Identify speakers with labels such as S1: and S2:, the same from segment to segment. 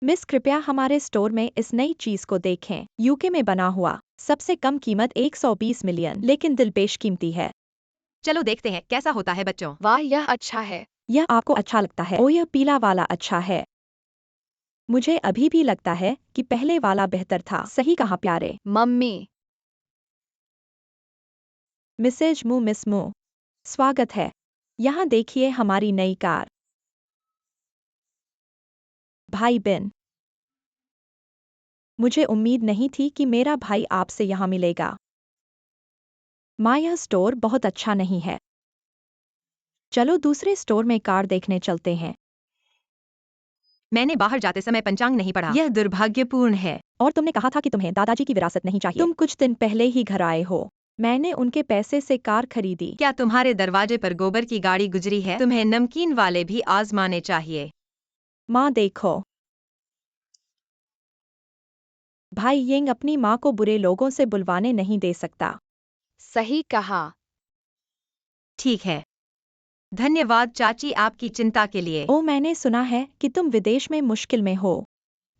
S1: Miss कृपया हमारे store में इस नई चीज को देखें। यूके में बना हुआ सबसे कम कीमत 120 मिलियन, लेकिन दिल बेशकीमती है।
S2: चलो देखते हैं कैसा होता है बच्चों।
S3: वाह, यह अच्छा है।
S1: यह आपको अच्छा लगता है? ओ, यह पीला वाला अच्छा है। मुझे अभी भी लगता है कि पहले वाला बेहतर था। सही कहा प्यारे।
S3: मम्मी,
S1: मिसेज मू, मिस मू, स्वागत है। यहाँ देखिए हमारी नई कार। भाई बिन, मुझे उम्मीद नहीं थी कि मेरा भाई आपसे यहाँ मिलेगा। माँ, यह स्टोर बहुत अच्छा नहीं है। चलो दूसरे स्टोर में कार देखने चलते हैं।
S2: मैंने बाहर जाते समय पंचांग नहीं पढ़ा, यह दुर्भाग्यपूर्ण है।
S1: और तुमने कहा था कि तुम्हें दादाजी की विरासत नहीं चाहिए। तुम कुछ दिन पहले ही घर आए हो। मैंने उनके पैसे से कार खरीदी।
S2: क्या तुम्हारे दरवाजे पर गोबर की गाड़ी गुजरी है? तुम्हें नमकीन वाले भी आजमाने चाहिए।
S1: माँ देखो, भाई यंग अपनी माँ को बुरे लोगों से बुलवाने नहीं दे सकता।
S3: सही कहा।
S2: ठीक है, धन्यवाद चाची आपकी चिंता के लिए।
S1: ओ, मैंने सुना है कि तुम विदेश में मुश्किल में हो।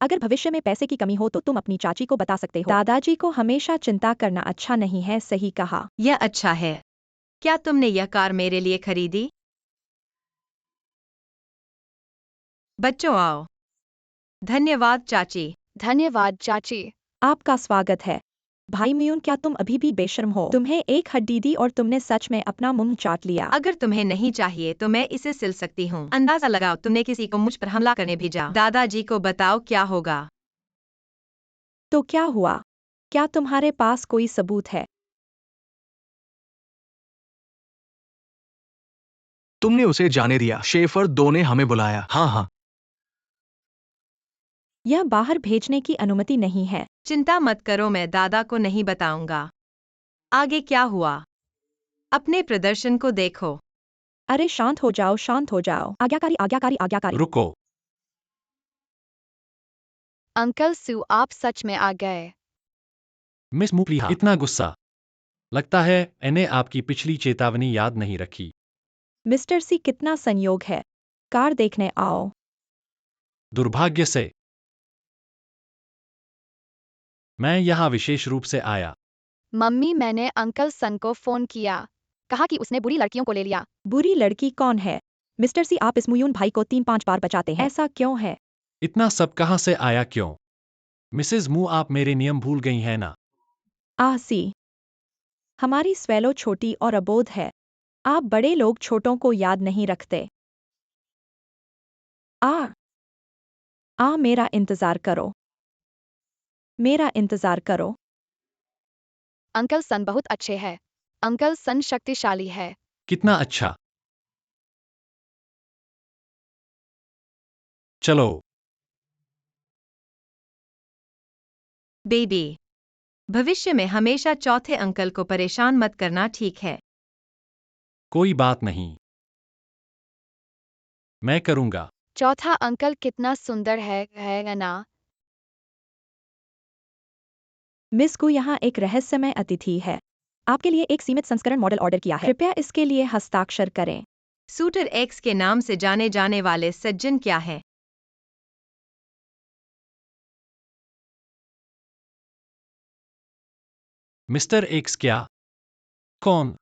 S1: अगर भविष्य में पैसे की कमी हो तो तुम अपनी चाची को बता सकते हो। दादाजी को हमेशा चिंता करना अच्छा नहीं है। सही कहा।
S2: यह अच्छा है। क्या तुमने यह कार मेरे लिए खरीदी? बच्चों आओ। धन्यवाद चाची।
S3: धन्यवाद चाची।
S1: आपका स्वागत है। भाई म्यून, क्या तुम अभी भी बेशर्म हो? तुम्हें एक हड्डी दी और तुमने सच में अपना मुंह चाट लिया।
S2: अगर तुम्हें नहीं चाहिए तो मैं इसे सिल सकती हूँ। अंदाजा लगाओ, तुमने किसी को मुझ पर हमला करने भेजा। दादाजी को बताओ क्या होगा।
S1: तो क्या हुआ? क्या तुम्हारे पास कोई सबूत है?
S4: तुमने उसे जाने दिया। शेफर 2 ने हमें बुलाया। हाँ हाँ।
S1: यह बाहर भेजने की अनुमति नहीं है।
S2: चिंता मत करो, मैं दादा को नहीं बताऊंगा। आगे क्या हुआ? अपने प्रदर्शन को देखो।
S1: अरे शांत हो जाओ, शांत हो जाओ। आज्ञाकारी, आज्ञाकारी, आज्ञाकारी।
S4: रुको।
S3: अंकल सू, आप सच में आ गए।
S5: मिस मुप्लिहा, इतना गुस्सा? लगता है इन्हें आपकी पिछली चेतावनी याद नहीं रखी।
S1: मिस्टर सी, कितना संयोग है। कार देखने आओ।
S5: दुर्भाग्य से मैं यहाँ विशेष रूप से आया।
S3: मम्मी, मैंने अंकल सन को फोन किया। कहा कि उसने बुरी लड़कियों को ले लिया।
S1: बुरी लड़की कौन है? मिस्टर सी, आप इस मुयून भाई को 3-5 बार बचाते हैं। ऐसा क्यों है?
S5: इतना सब कहाँ से आया क्यों? मिसेज मू, आप मेरे नियम भूल गई हैं ना?
S1: आह सी, हमारी स्वेलो छोटी और अबोध है। आप बड़े लोग छोटों को याद नहीं रखते। मेरा इंतजार करो। मेरा इंतजार करो।
S3: अंकल सन बहुत अच्छे हैं। अंकल सन शक्तिशाली है।
S5: कितना अच्छा। चलो।
S2: बेबी, भविष्य में हमेशा चौथे अंकल को परेशान मत करना, ठीक है?
S5: कोई बात नहीं, मैं करूँगा।
S3: चौथा अंकल कितना सुंदर है ना?
S1: मिस को यहाँ एक रहस्यमय अतिथि है। आपके लिए एक सीमित संस्करण मॉडल ऑर्डर किया है। कृपया इसके लिए हस्ताक्षर करें।
S2: सूटर एक्स के नाम से जाने जाने वाले सज्जन क्या है?
S5: मिस्टर एक्स क्या? कौन?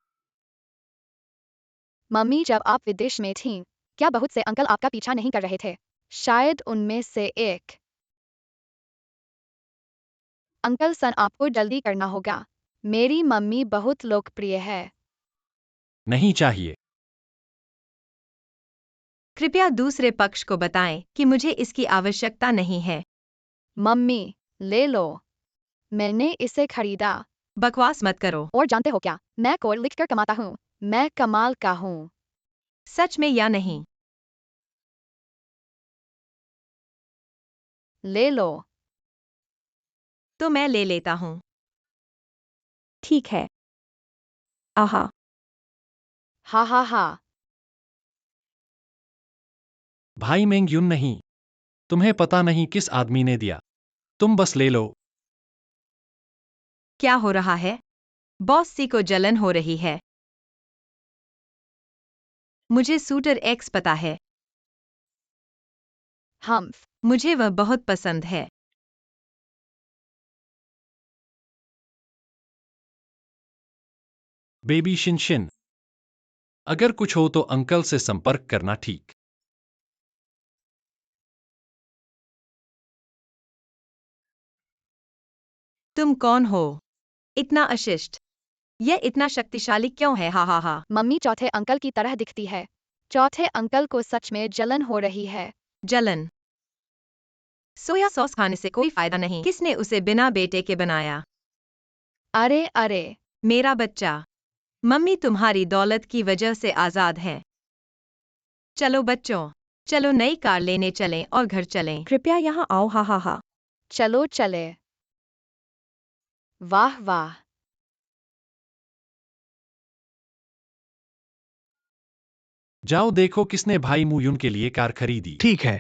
S3: मम्मी, जब आप विदेश में थीं, क्या बहुत से अंकल आपका पीछा नहीं कर रहे थे? शायद उनमें से एक। अंकल सन, आपको जल्दी करना होगा। मेरी मम्मी बहुत लोकप्रिय है।
S5: नहीं चाहिए।
S2: कृपया दूसरे पक्ष को बताएं कि मुझे इसकी आवश्यकता नहीं है।
S3: मम्मी, ले लो। मैंने इसे खरीदा।
S2: बकवास मत करो।
S3: और जानते हो क्या, मैं कोड लिखकर कमाता हूँ। मैं कमाल का हूँ।
S2: सच में या नहीं?
S3: ले लो।
S2: तो मैं ले लेता हूँ।
S1: ठीक है। आहा,
S3: हा हा हा।
S5: भाई मेंग युन नहीं। तुम्हें पता नहीं किस आदमी ने दिया। तुम बस ले लो।
S2: क्या हो रहा है? बॉस सी को जलन हो रही है। मुझे सूटर एक्स पता है।
S3: हम्फ।
S2: मुझे वह बहुत पसंद है।
S5: बेबी शिनशिन। अगर कुछ हो तो अंकल से संपर्क करना, ठीक?
S2: तुम कौन हो? इतना अशिष्ट। यह इतना शक्तिशाली क्यों है? हा हा हा।
S3: मम्मी चौथे अंकल की तरह दिखती है। चौथे अंकल को सच में जलन हो रही है।
S2: जलन। सोया सॉस खाने से कोई फायदा नहीं। किसने उसे बिना बेटे के बनाया?
S3: अरे अरे,
S2: मेरा बच्चा। मम्मी तुम्हारी दौलत की वजह से आजाद है। चलो बच्चों, चलो नई कार लेने चलें और घर चलें।
S1: कृपया यहाँ आओ, हा हा हा।
S3: चलो चले। वाह वाह,
S5: जाओ देखो किसने भाई मुयुन के लिए कार खरीदी।
S4: ठीक है।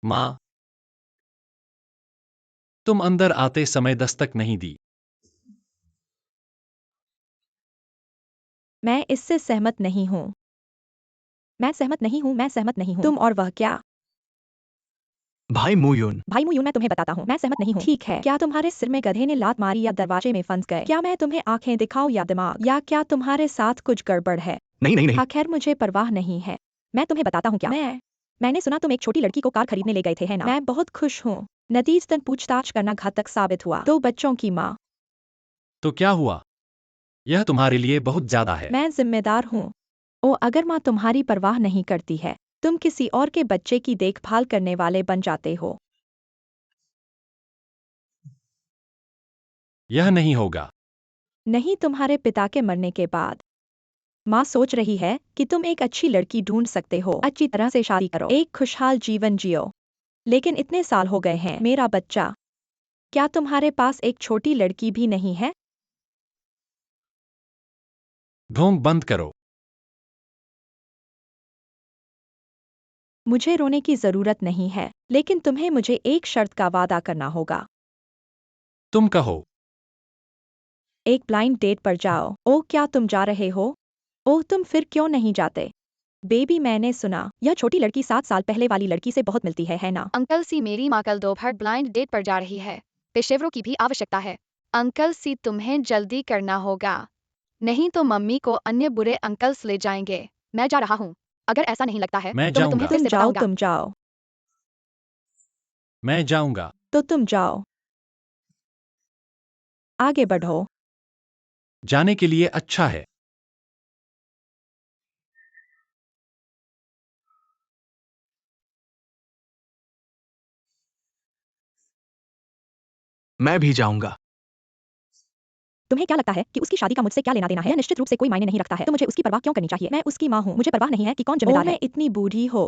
S5: माँ, तुम अंदर आते समय दस्तक नहीं दी।
S1: मैं इससे सहमत नहीं हूँ। मैं सहमत नहीं हूँ, मैं सहमत नहीं हूँ। तुम और वह क्या?
S4: भाई मुयुन,
S1: भाई मुयून, मैं तुम्हें बताता हूँ, मैं सहमत नहीं हूँ। ठीक है, क्या तुम्हारे सिर में गधे ने लात मारी या दरवाजे में फंस गए? क्या मैं तुम्हें आंखें दिखाऊं या दिमाग? या क्या तुम्हारे साथ कुछ गड़बड़ है?
S4: नहीं नहीं नहीं।
S1: हाँ खैर, मुझे परवाह नहीं है। मैं तुम्हें बताता हूँ क्या। मैंने सुना तुम एक छोटी लड़की को कार खरीदने ले गए थे, है ना? मैं बहुत खुश हूँ। नतीजतन पूछताछ करना घातक साबित हुआ। 2 बच्चों की माँ।
S5: तो क्या हुआ? यह तुम्हारे लिए बहुत ज्यादा है।
S1: मैं जिम्मेदार हूँ। ओ, अगर माँ तुम्हारी परवाह नहीं करती है, तुम किसी और के बच्चे की देखभाल करने वाले बन जाते हो।
S5: यह नहीं होगा।
S1: नहीं, तुम्हारे पिता के मरने के बाद। माँ सोच रही है कि तुम एक अच्छी लड़की ढूंढ सकते हो, अच्छी तरह से शादी करो, एक खुशहाल जीवन जियो। लेकिन इतने साल हो गए हैं, मेरा बच्चा। क्या तुम्हारे पास एक छोटी लड़की भी नहीं है?
S5: ढोंग बंद करो।
S1: मुझे रोने की जरूरत नहीं है, लेकिन तुम्हें मुझे एक शर्त का वादा करना होगा।
S5: तुम कहो।
S1: एक ब्लाइंड डेट पर जाओ। ओह, क्या तुम जा रहे हो? ओह, तुम फिर क्यों नहीं जाते? बेबी, मैंने सुना यह छोटी लड़की 7 साल पहले वाली लड़की से बहुत मिलती है ना?
S3: अंकल सी, मेरी माँ कल दोपहर ब्लाइंड डेट पर जा रही है। पेशेवरों की भी आवश्यकता है। अंकल सी, तुम्हें जल्दी करना होगा, नहीं तो मम्मी को अन्य बुरे अंकल्स ले जाएंगे। मैं जा रहा हूँ। अगर ऐसा नहीं लगता है
S5: मैं
S3: तो मैं तुम्हें
S5: जाऊंगा।
S3: फिर
S1: तुम
S3: से
S1: जाओ,
S3: बताऊंगा।
S1: तुम जाओ।
S5: मैं जाऊंगा।
S1: तो तुम जाओ। आगे बढ़ो।
S5: जाने के लिए अच्छा है।
S4: मैं भी जाऊंगा।
S1: तुम्हें क्या लगता है कि उसकी शादी का मुझसे क्या लेना देना है? यह निश्चित रूप से कोई मायने नहीं रखता है, तो मुझे उसकी परवाह क्यों करनी चाहिए? मैं उसकी माँ हूँ, मुझे परवाह नहीं है कि कौन जिम्मेदार है। मैं इतनी बूढ़ी हो,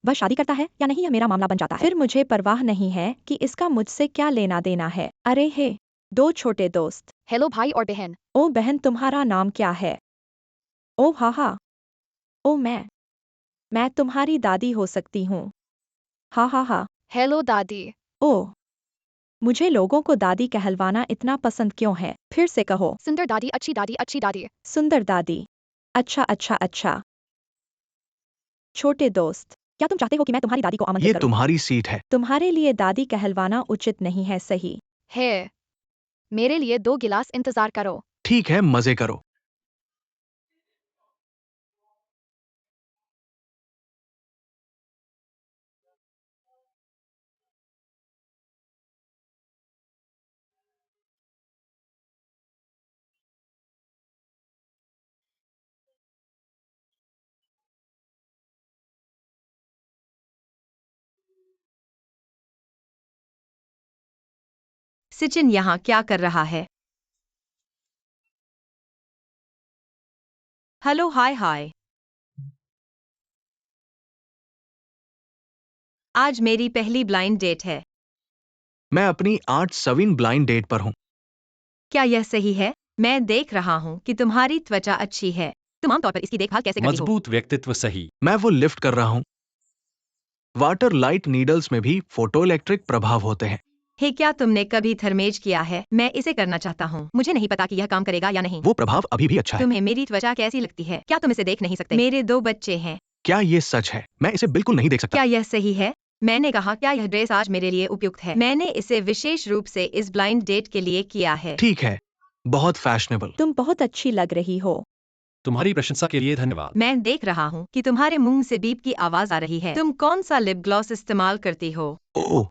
S1: वह शादी करता है या नहीं, यह मेरा मामला बन जाता है। फिर मुझे परवाह नहीं है कि इसका मुझसे क्या लेना देना है। अरे हे, 2 छोटे दोस्त।
S3: हेलो भाई और बहन।
S1: ओ बहन, तुम्हारा नाम क्या है? ओ हा हा। ओ मैं तुम्हारी दादी हो सकती हूँ। हा हा हा।
S3: हेलो दादी।
S1: ओ, मुझे लोगों को दादी कहलवाना इतना पसंद क्यों है? फिर से कहो।
S3: सुंदर दादी, अच्छी दादी, अच्छी दादी।
S1: सुंदर दादी। अच्छा अच्छा अच्छा। छोटे दोस्त, क्या तुम चाहते हो कि मैं तुम्हारी दादी को
S4: ये
S1: आमंत्रित करूं?
S4: तुम्हारी सीट है।
S1: तुम्हारे लिए दादी कहलवाना उचित नहीं है, सही?
S3: है, मेरे लिए 2 गिलास इंतजार करो।
S4: ठीक है, मजे करो।
S2: सचिन यहाँ क्या कर रहा है? हेलो, हाय हाय। आज मेरी पहली ब्लाइंड डेट है।
S4: मैं अपनी 8वीं ब्लाइंड डेट पर हूँ।
S2: क्या यह सही है? मैं देख रहा हूँ कि तुम्हारी त्वचा अच्छी है। तुम आमतौर पर इसकी देखभाल कैसे करती हो?
S5: मजबूत व्यक्तित्व, सही।
S4: मैं वो लिफ्ट कर रहा हूँ। वाटर लाइट नीडल्स में भी फोटो इलेक्ट्रिक प्रभाव होते हैं।
S2: हे, क्या तुमने कभी थर्मेज किया है? मैं इसे करना चाहता हूँ। मुझे नहीं पता कि यह काम करेगा या नहीं।
S4: वो प्रभाव अभी भी अच्छा है।
S2: तुम्हें मेरी त्वचा कैसी लगती है? क्या तुम इसे देख नहीं सकते? मेरे 2 बच्चे हैं।
S4: क्या ये सच है? मैं इसे बिल्कुल नहीं देख सकता।
S2: क्या यह सही है? मैंने कहा क्या यह ड्रेस आज मेरे लिए उपयुक्त है? मैंने इसे विशेष रूप से इस ब्लाइंड डेट के लिए किया है।
S4: ठीक है, बहुत फैशनेबल।
S1: तुम बहुत अच्छी लग रही हो।
S5: तुम्हारी प्रशंसा के लिए धन्यवाद।
S2: मैं देख रहा हूँ कि तुम्हारे मुंह से बीप की आवाज आ रही है। तुम कौन सा लिप ग्लॉस इस्तेमाल करती हो?
S4: ओह,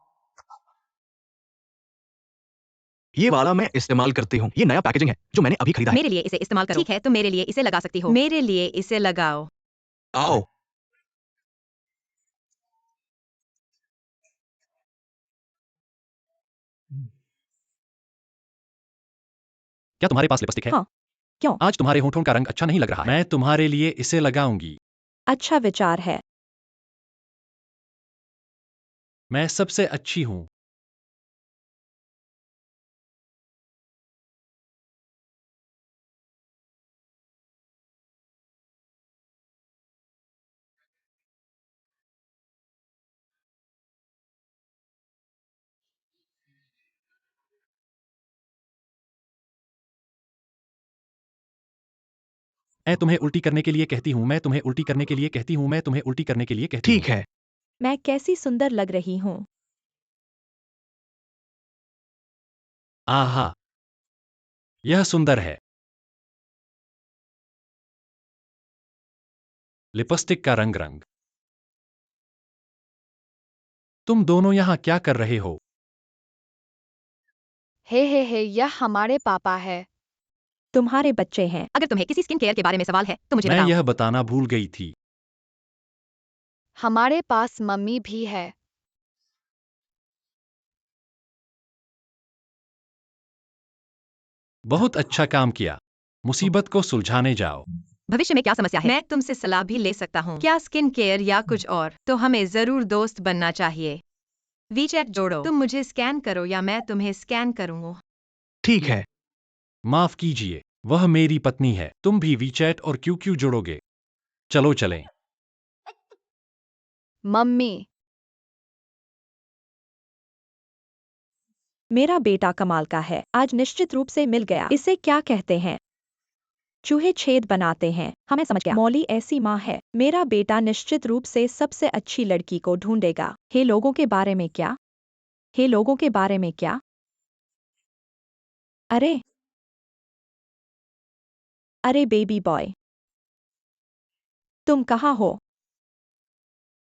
S4: ये वाला मैं इस्तेमाल करती हूँ। ये नया पैकेजिंग है जो मैंने अभी खरीदा है।
S2: मेरे लिए इसे इस्तेमाल करो। ठीक है, तुम मेरे लिए इसे लगा सकती हो। मेरे लिए इसे लगाओ।
S4: आओ।
S5: क्या तुम्हारे पास लिपस्टिक है?
S1: हाँ, क्यों?
S5: आज तुम्हारे होठों का रंग अच्छा नहीं लग रहा है। मैं तुम्हारे लिए इसे लगाऊंगी।
S1: अच्छा विचार है।
S5: मैं सबसे अच्छी हूँ। मैं तुम्हें उल्टी करने के लिए कहती हूँ। मैं तुम्हें उल्टी करने के लिए कहती हूँ। मैं तुम्हें उल्टी करने के लिए कहती हूँ।
S4: ठीक है,
S1: मैं कैसी सुंदर लग रही हूँ।
S5: आहा, यह सुंदर है। लिपस्टिक का रंग। तुम दोनों यहाँ क्या कर रहे हो?
S3: हे यह हमारे पापा है।
S1: तुम्हारे बच्चे हैं।
S2: अगर तुम्हें किसी स्किन केयर के बारे में सवाल है तो मुझे
S5: मैं
S2: बताओ।
S5: यह बताना भूल गई थी।
S3: हमारे पास मम्मी भी है।
S5: बहुत अच्छा काम किया। मुसीबत को सुलझाने जाओ।
S2: भविष्य में क्या समस्या है? मैं तुमसे सलाह भी ले सकता हूँ। क्या स्किन केयर या कुछ और? तो हमें जरूर दोस्त बनना चाहिए। वीचैट जोड़ो। तुम मुझे स्कैन करो या मैं तुम्हें स्कैन करूँगा।
S4: ठीक है।
S5: माफ कीजिए, वह मेरी पत्नी है। तुम भी वीचैट और क्यूक्यू जोड़ोगे। चलो चलें।
S3: मम्मी,
S1: मेरा बेटा कमाल का है। आज निश्चित रूप से मिल गया। इसे क्या कहते हैं? चूहे छेद बनाते हैं। हाँ, मैं समझ गया। मौली ऐसी माँ है। मेरा बेटा निश्चित रूप से सबसे अच्छी लड़की को ढूंढेगा। हे लोगों के बारे में क्या? हे लोगों के बारे में क्या? अरे अरे बेबी बॉय, तुम कहाँ हो?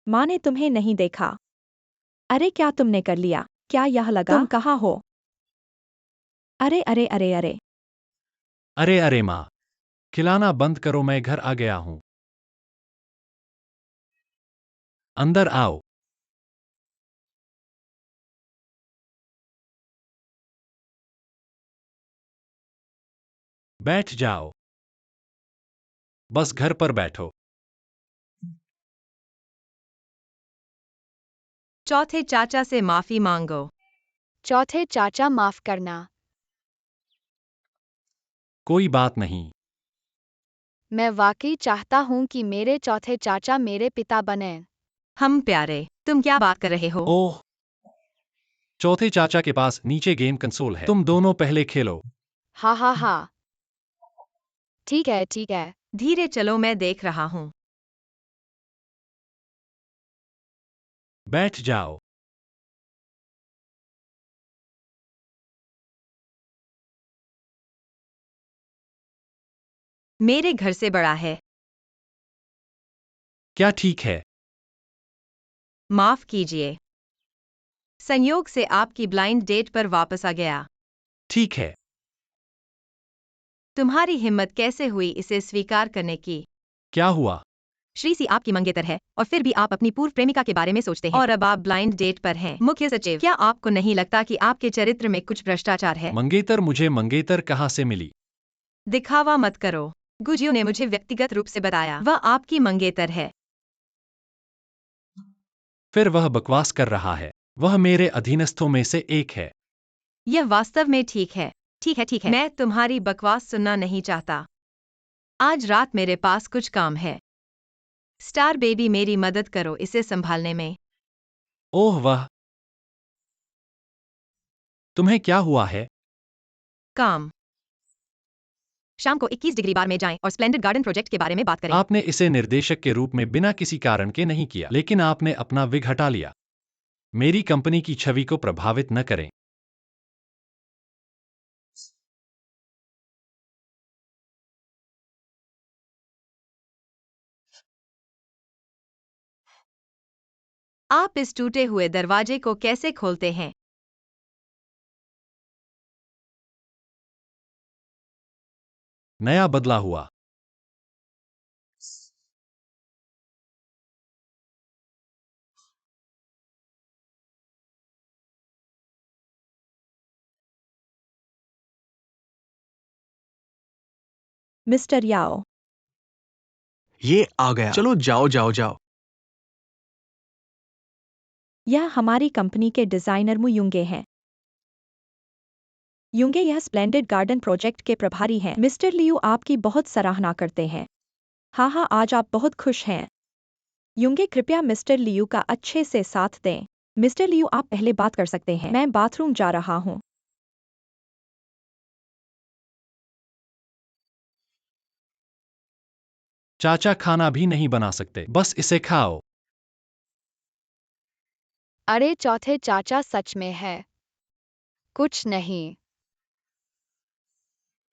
S1: माँ ने तुम्हें नहीं देखा। अरे क्या तुमने कर लिया? क्या यह लगा? तुम कहाँ हो? अरे अरे अरे अरे।
S5: अरे अरे माँ, खिलाना बंद करो। मैं घर आ गया हूँ। अंदर आओ। बैठ जाओ। बस घर पर बैठो।
S2: चौथे चाचा से माफी मांगो।
S3: चौथे चाचा माफ करना।
S5: कोई बात नहीं।
S3: मैं वाकई चाहता हूँ कि मेरे चौथे चाचा मेरे पिता बने।
S2: हम प्यारे, तुम क्या बात कर रहे हो?
S5: ओह, चौथे चाचा के पास नीचे गेम कंसोल है। तुम दोनों पहले खेलो।
S3: हा। ठीक है।
S2: धीरे चलो, मैं देख रहा हूँ।
S5: बैठ जाओ।
S2: मेरे घर से बड़ा है।
S5: क्या ठीक है?
S2: माफ कीजिए। संयोग से आपकी ब्लाइंड डेट पर वापस आ गया।
S5: ठीक है।
S2: तुम्हारी हिम्मत कैसे हुई इसे स्वीकार करने की?
S5: क्या हुआ?
S2: श्री सी आपकी मंगेतर है और फिर भी आप अपनी पूर्व प्रेमिका के बारे में सोचते हैं और अब आप ब्लाइंड डेट पर हैं। मुख्य सचिव, क्या आपको नहीं लगता कि आपके चरित्र में कुछ भ्रष्टाचार है?
S5: मंगेतर? मुझे मंगेतर कहाँ से मिली?
S2: दिखावा मत करो। गुजियो ने मुझे व्यक्तिगत रूप से बताया वह आपकी मंगेतर है।
S5: फिर वह बकवास कर रहा है। वह मेरे अधीनस्थों में से एक है।
S2: यह वास्तव में ठीक है। ठीक है। मैं तुम्हारी बकवास सुनना नहीं चाहता। आज रात मेरे पास कुछ काम है। स्टार बेबी, मेरी मदद करो इसे संभालने में।
S5: ओह वह, तुम्हें क्या हुआ है?
S2: काम। शाम को 21 डिग्री बार में जाएं और स्प्लेंडेड गार्डन प्रोजेक्ट के बारे में बात करें।
S5: आपने इसे निर्देशक के रूप में बिना किसी कारण के नहीं किया, लेकिन आपने अपना विग हटा लिया। मेरी कंपनी की छवि को प्रभावित न करें।
S2: आप इस टूटे हुए दरवाजे को कैसे खोलते हैं?
S5: नया बदला हुआ।
S1: मिस्टर याओ,
S4: ये आ गया। चलो जाओ जाओ जाओ।
S1: यह हमारी कंपनी के डिजाइनर मु युंगे हैं। युंगे यह स्प्लेंडेड गार्डन प्रोजेक्ट के प्रभारी हैं। मिस्टर लियू आपकी बहुत सराहना करते हैं। हाँ हाँ, आज आप बहुत खुश हैं। युंगे, कृपया मिस्टर लियू का अच्छे से साथ दें। मिस्टर लियू, आप पहले बात कर सकते हैं। मैं बाथरूम जा रहा हूँ।
S5: चाचा खाना भी नहीं बना सकते, बस इसे खाओ।
S3: अरे चौथे चाचा सच में है। कुछ नहीं।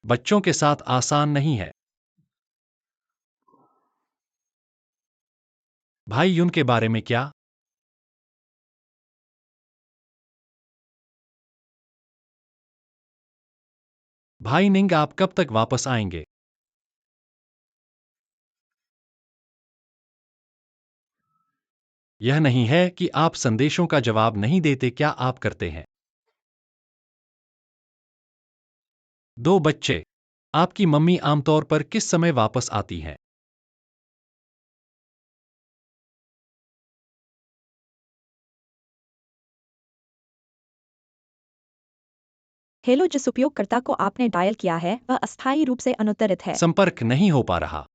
S5: बच्चों के साथ आसान नहीं है। भाई युन के बारे में क्या? भाई निंग, आप कब तक वापस आएंगे? यह नहीं है कि आप संदेशों का जवाब नहीं देते, क्या आप करते हैं? दो बच्चे। आपकी मम्मी आमतौर पर किस समय वापस आती हैं?
S1: हेलो, जिस उपयोगकर्ता को आपने डायल किया है वह अस्थायी रूप से अनुत्तरित है।
S5: संपर्क नहीं हो पा रहा।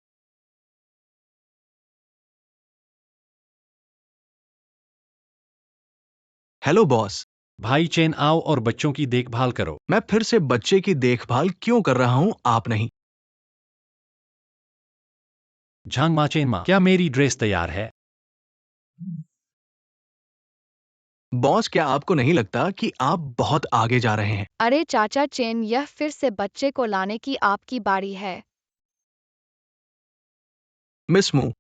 S4: Hello boss.
S5: भाई चेन, आओ और बच्चों की देखभाल करो।
S4: मैं फिर से बच्चे की देखभाल क्यों कर रहा हूं, आप नहीं?
S5: झांग मा चेन मा, क्या मेरी ड्रेस तैयार है?
S4: बॉस, क्या आपको नहीं लगता कि आप बहुत आगे जा रहे हैं?
S3: अरे चाचा चेन, यह फिर से बच्चे को लाने की आपकी बारी है।
S4: मिस मू,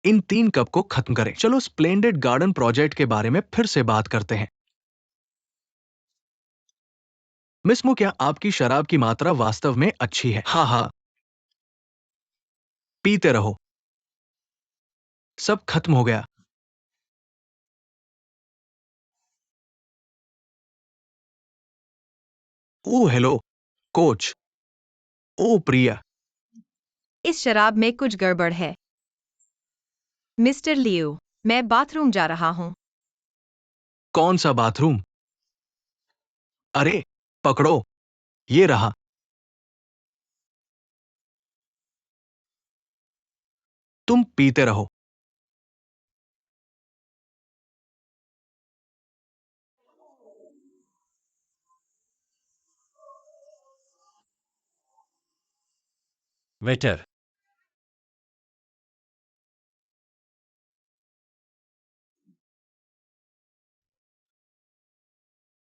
S4: इन 3 कप को खत्म करें। चलो स्प्लेंडेड गार्डन प्रोजेक्ट के बारे में फिर से बात करते हैं। मिस मू, क्या आपकी शराब की मात्रा वास्तव में अच्छी है? हाँ हाँ, पीते रहो। सब खत्म हो गया। ओ हेलो कोच। ओ प्रिया।
S2: इस शराब में कुछ गड़बड़ है। मिस्टर लियू, मैं बाथरूम जा रहा हूँ।
S4: कौन सा बाथरूम? अरे पकड़ो, ये रहा। तुम पीते रहो।
S5: वेटर।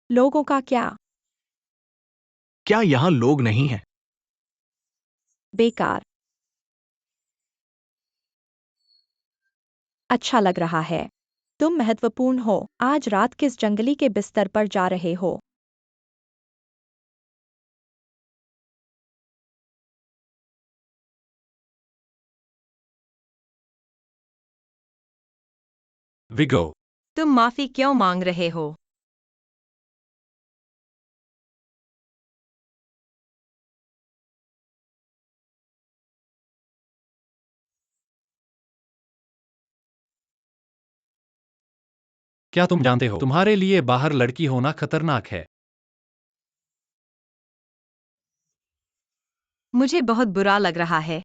S1: लोगों का क्या?
S4: क्या यहां लोग नहीं हैं?
S1: बेकार। अच्छा लग रहा है। तुम महत्वपूर्ण हो। आज रात किस जंगली के बिस्तर पर जा रहे हो?
S5: विगो।
S2: तुम माफी क्यों मांग रहे हो?
S5: क्या तुम जानते हो, तुम्हारे लिए बाहर लड़की होना खतरनाक है?
S2: मुझे बहुत बुरा लग रहा है।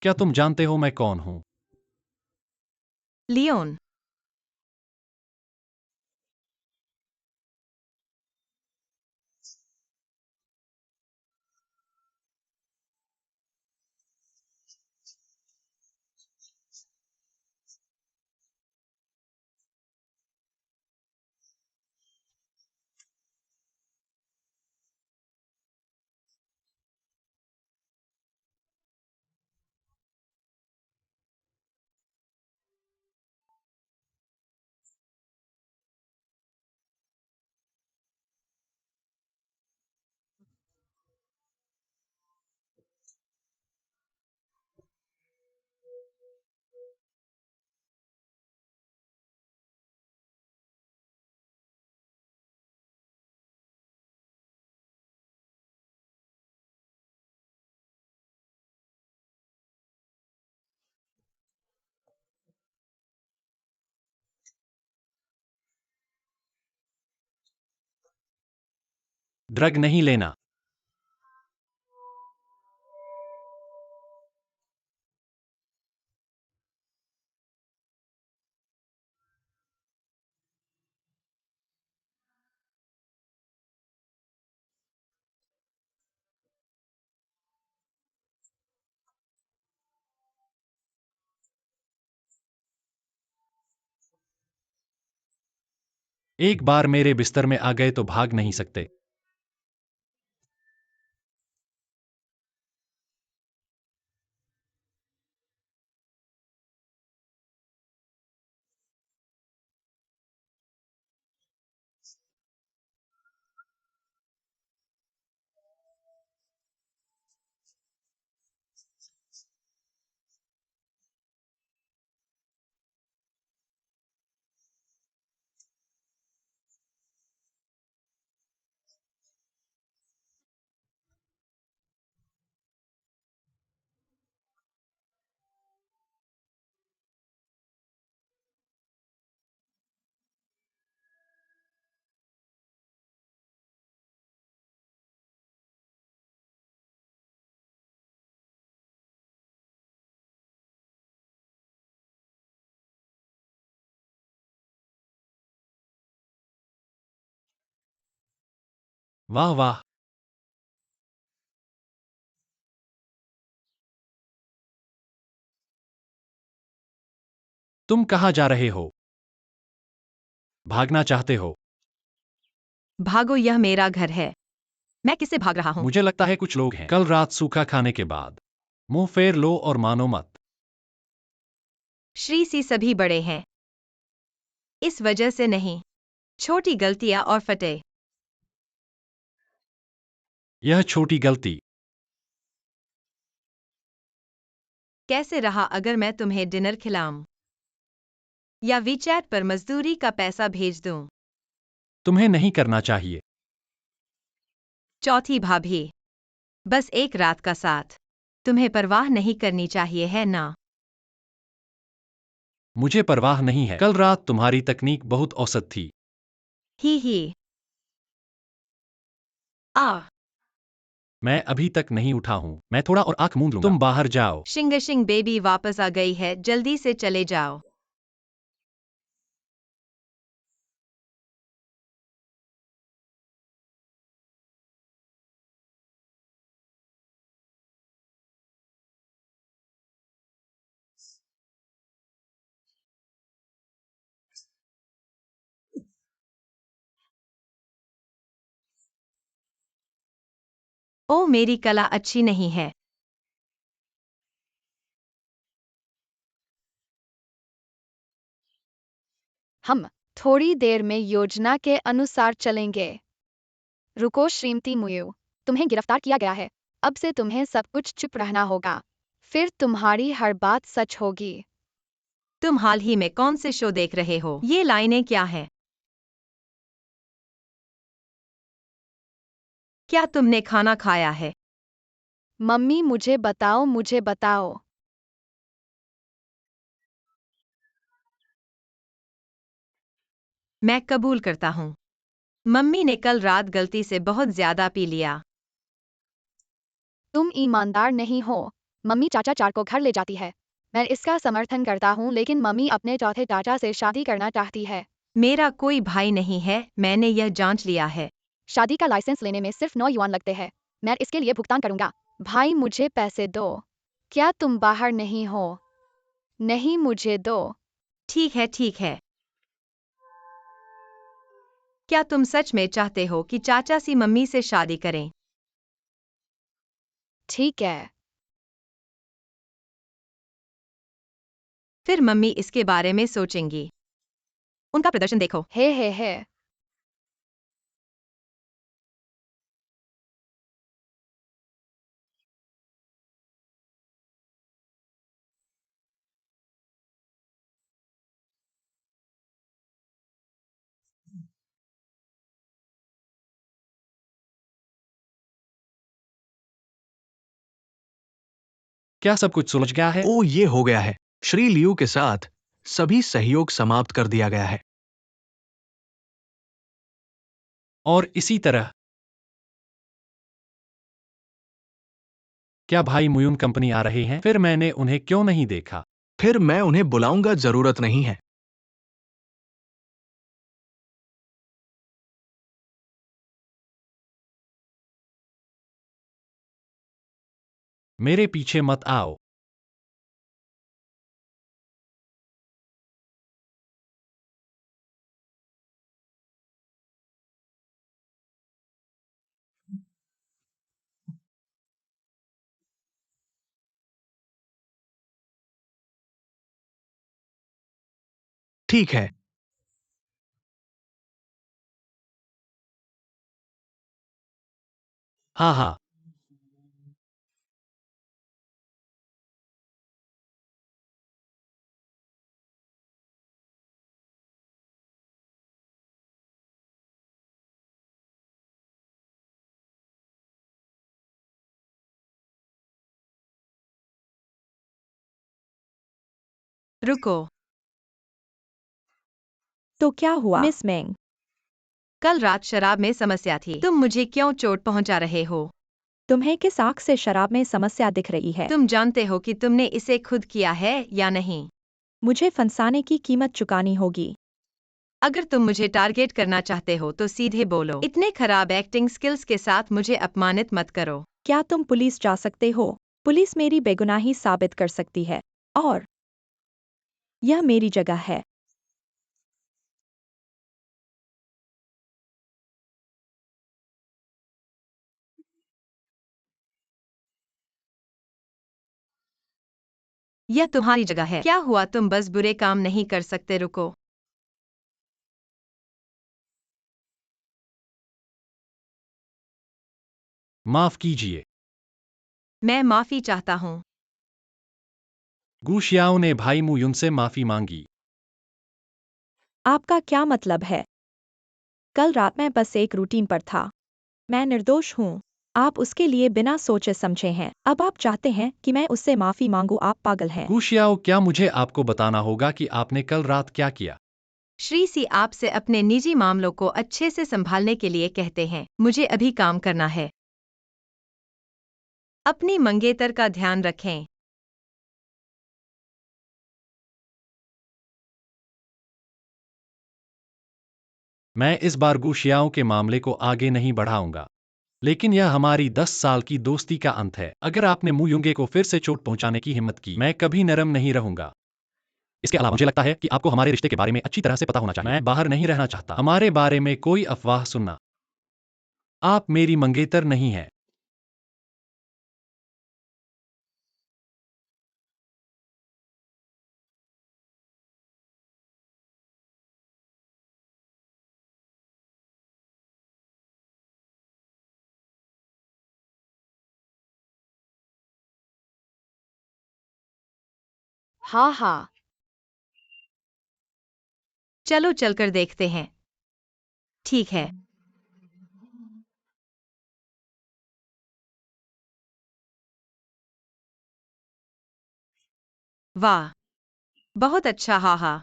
S5: क्या तुम जानते हो मैं कौन हूं?
S2: लियोन।
S5: ड्रग नहीं लेना। एक बार मेरे बिस्तर में आ गए तो भाग नहीं सकते। वाह वाह। तुम कहाँ जा रहे हो? भागना चाहते हो?
S2: भागो, यह मेरा घर है। मैं किससे भाग रहा हूं?
S5: मुझे लगता है कुछ लोग हैं। कल रात सूखा खाने के बाद मुंह फेर लो और मानो मत।
S2: श्री सी सभी बड़े हैं। इस वजह से नहीं। छोटी गलतियां और फटे।
S5: यह छोटी गलती।
S2: कैसे रहा अगर मैं तुम्हें डिनर खिलाऊं? या वीचैट पर मजदूरी का पैसा भेज दूं?
S5: तुम्हें नहीं करना चाहिए।
S2: चौथी भाभी। बस एक रात का साथ। तुम्हें परवाह नहीं करनी चाहिए, है ना?
S5: मुझे परवाह नहीं है। कल रात तुम्हारी तकनीक बहुत औसत थी।
S2: ही। आ।
S5: मैं अभी तक नहीं उठा हूं। मैं थोड़ा और आंख मूंद लूंगा। तुम बाहर जाओ।
S2: शिंग बेबी वापस आ गई है, जल्दी से चले जाओ। ओ, मेरी कला अच्छी नहीं है।
S3: हम थोड़ी देर में योजना के अनुसार चलेंगे। रुको श्रीमती मुयू, तुम्हें गिरफ्तार किया गया है। अब से तुम्हें सब कुछ चुप रहना होगा, फिर तुम्हारी हर बात सच होगी।
S2: तुम हाल ही में कौन से शो देख रहे हो? ये लाइनें क्या हैं? क्या तुमने खाना खाया है?
S3: मम्मी मुझे बताओ, मुझे बताओ।
S2: मैं कबूल करता हूँ। मम्मी ने कल रात गलती से बहुत ज्यादा पी लिया।
S3: तुम ईमानदार नहीं हो। मम्मी चाचा चार को घर ले जाती है। मैं इसका समर्थन करता हूँ, लेकिन मम्मी अपने चौथे चाचा से शादी करना चाहती है।
S2: मेरा कोई भाई नहीं है, मैंने यह जांच लिया है।
S3: शादी का लाइसेंस लेने में सिर्फ 9 युआन लगते हैं। मैं इसके लिए भुगतान करूंगा। भाई मुझे पैसे दो। क्या तुम बाहर नहीं हो? नहीं, मुझे दो।
S2: ठीक है, ठीक है। क्या तुम सच में चाहते हो कि चाचा सी मम्मी से शादी करें?
S3: ठीक है।
S2: फिर मम्मी इसके बारे में सोचेंगी। उनका प्रदर्शन देखो।
S3: हे।
S5: क्या सब कुछ सुलझ गया है?
S4: ओ, ये हो गया है। श्री लियू के साथ सभी सहयोग समाप्त कर दिया गया है।
S5: और इसी तरह क्या भाई मुयुन कंपनी आ रहे हैं? फिर मैंने उन्हें क्यों नहीं देखा?
S4: फिर मैं उन्हें बुलाऊंगा, जरूरत नहीं है।
S5: मेरे पीछे मत आओ।
S4: ठीक है।
S5: हाँ हाँ।
S2: रुको।
S1: तो क्या हुआ मिस मेंग?
S2: कल रात शराब में समस्या थी। तुम मुझे क्यों चोट पहुंचा रहे हो?
S1: तुम्हें किस आंख से शराब में समस्या दिख रही है?
S2: तुम जानते हो कि तुमने इसे खुद किया है या नहीं?
S1: मुझे फंसाने की कीमत चुकानी होगी।
S2: अगर तुम मुझे टारगेट करना चाहते हो तो सीधे बोलो। इतने खराब एक्टिंग स्किल्स के साथ मुझे अपमानित मत करो।
S1: क्या तुम पुलिस जा सकते हो? पुलिस मेरी बेगुनाही साबित कर सकती है, और यह मेरी जगह है।
S2: यह तुम्हारी जगह है। क्या हुआ, तुम बस बुरे काम नहीं कर सकते? रुको।
S5: माफ कीजिए।
S2: मैं माफी चाहता हूँ।
S5: गुशियाओ ने भाई मुयुन से माफी मांगी।
S1: आपका क्या मतलब है? कल रात मैं बस एक रूटीन पर था। मैं निर्दोष हूँ। आप उसके लिए बिना सोचे समझे हैं। अब आप चाहते हैं कि मैं उससे माफी मांगूं? आप पागल हैं।
S5: गुशियाओ, क्या मुझे आपको बताना होगा कि आपने कल रात क्या किया?
S2: श्री सी आपसे अपने निजी मामलों को अच्छे से संभालने के लिए कहते हैं। मुझे अभी काम करना है। अपनी मंगेतर का ध्यान रखें।
S5: मैं इस बार गुशियाओ के मामले को आगे नहीं बढ़ाऊंगा। लेकिन यह हमारी 10 साल की दोस्ती का अंत है। अगर आपने मुयुंगे को फिर से चोट पहुंचाने की हिम्मत की, मैं कभी नरम नहीं रहूंगा। इसके अलावा मुझे लगता है कि आपको हमारे रिश्ते के बारे में अच्छी तरह से पता होना चाहिए। मैं बाहर नहीं रहना चाहता हमारे बारे में कोई अफवाह सुनना। आप मेरी मंगेतर नहीं हैं।
S3: हाँ।
S2: चलो चलकर देखते हैं। ठीक है। वाह, बहुत अच्छा। हाँ हाँ।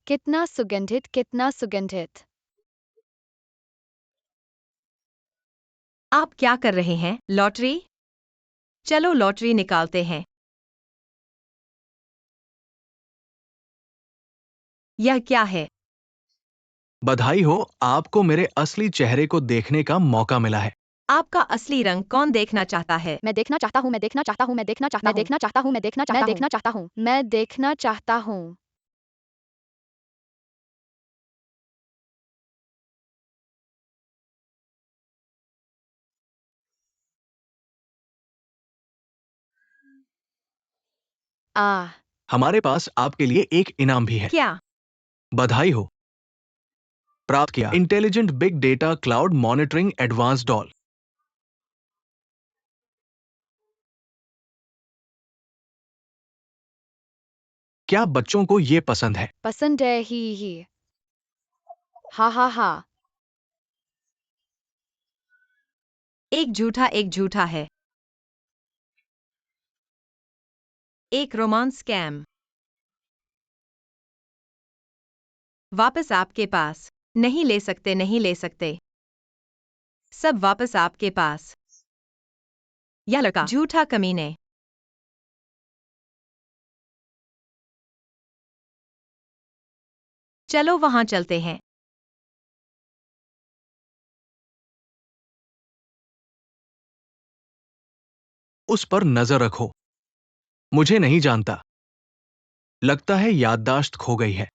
S3: कितना सुगंधित, कितना सुगंधित।
S2: आप क्या कर रहे हैं? लॉटरी? चलो लॉटरी निकालते हैं। यह क्या है?
S4: बधाई हो, आपको मेरे असली चेहरे को देखने का मौका मिला है।
S2: आपका असली रंग कौन देखना चाहता है?
S3: मैं देखना चाहता हूँ, मैं देखना चाहता हूँ, मैं देखना चाहता हूँ, मैं देखना चाहता हूँ, मैं देखना चाहता हूँ, मैं देखना चाहता हूँ, मैं देखना चाहता हूँ। आह,
S4: हमारे पास आपके लिए एक इनाम भी है।
S2: क्या?
S4: बधाई हो, प्राप्त किया intelligent big data cloud monitoring advance doll. क्या बच्चों को ये पसंद है?
S3: पसंद है ही। हा हा हा।
S2: एक झूठा है। एक रोमांस स्कैम। वापस आपके पास। नहीं ले सकते, नहीं ले सकते। सब वापस आपके पास। यह लड़का झूठा कमीने। चलो वहां चलते हैं।
S4: उस पर नजर रखो। मुझे नहीं जानता। लगता है याददाश्त खो गई है।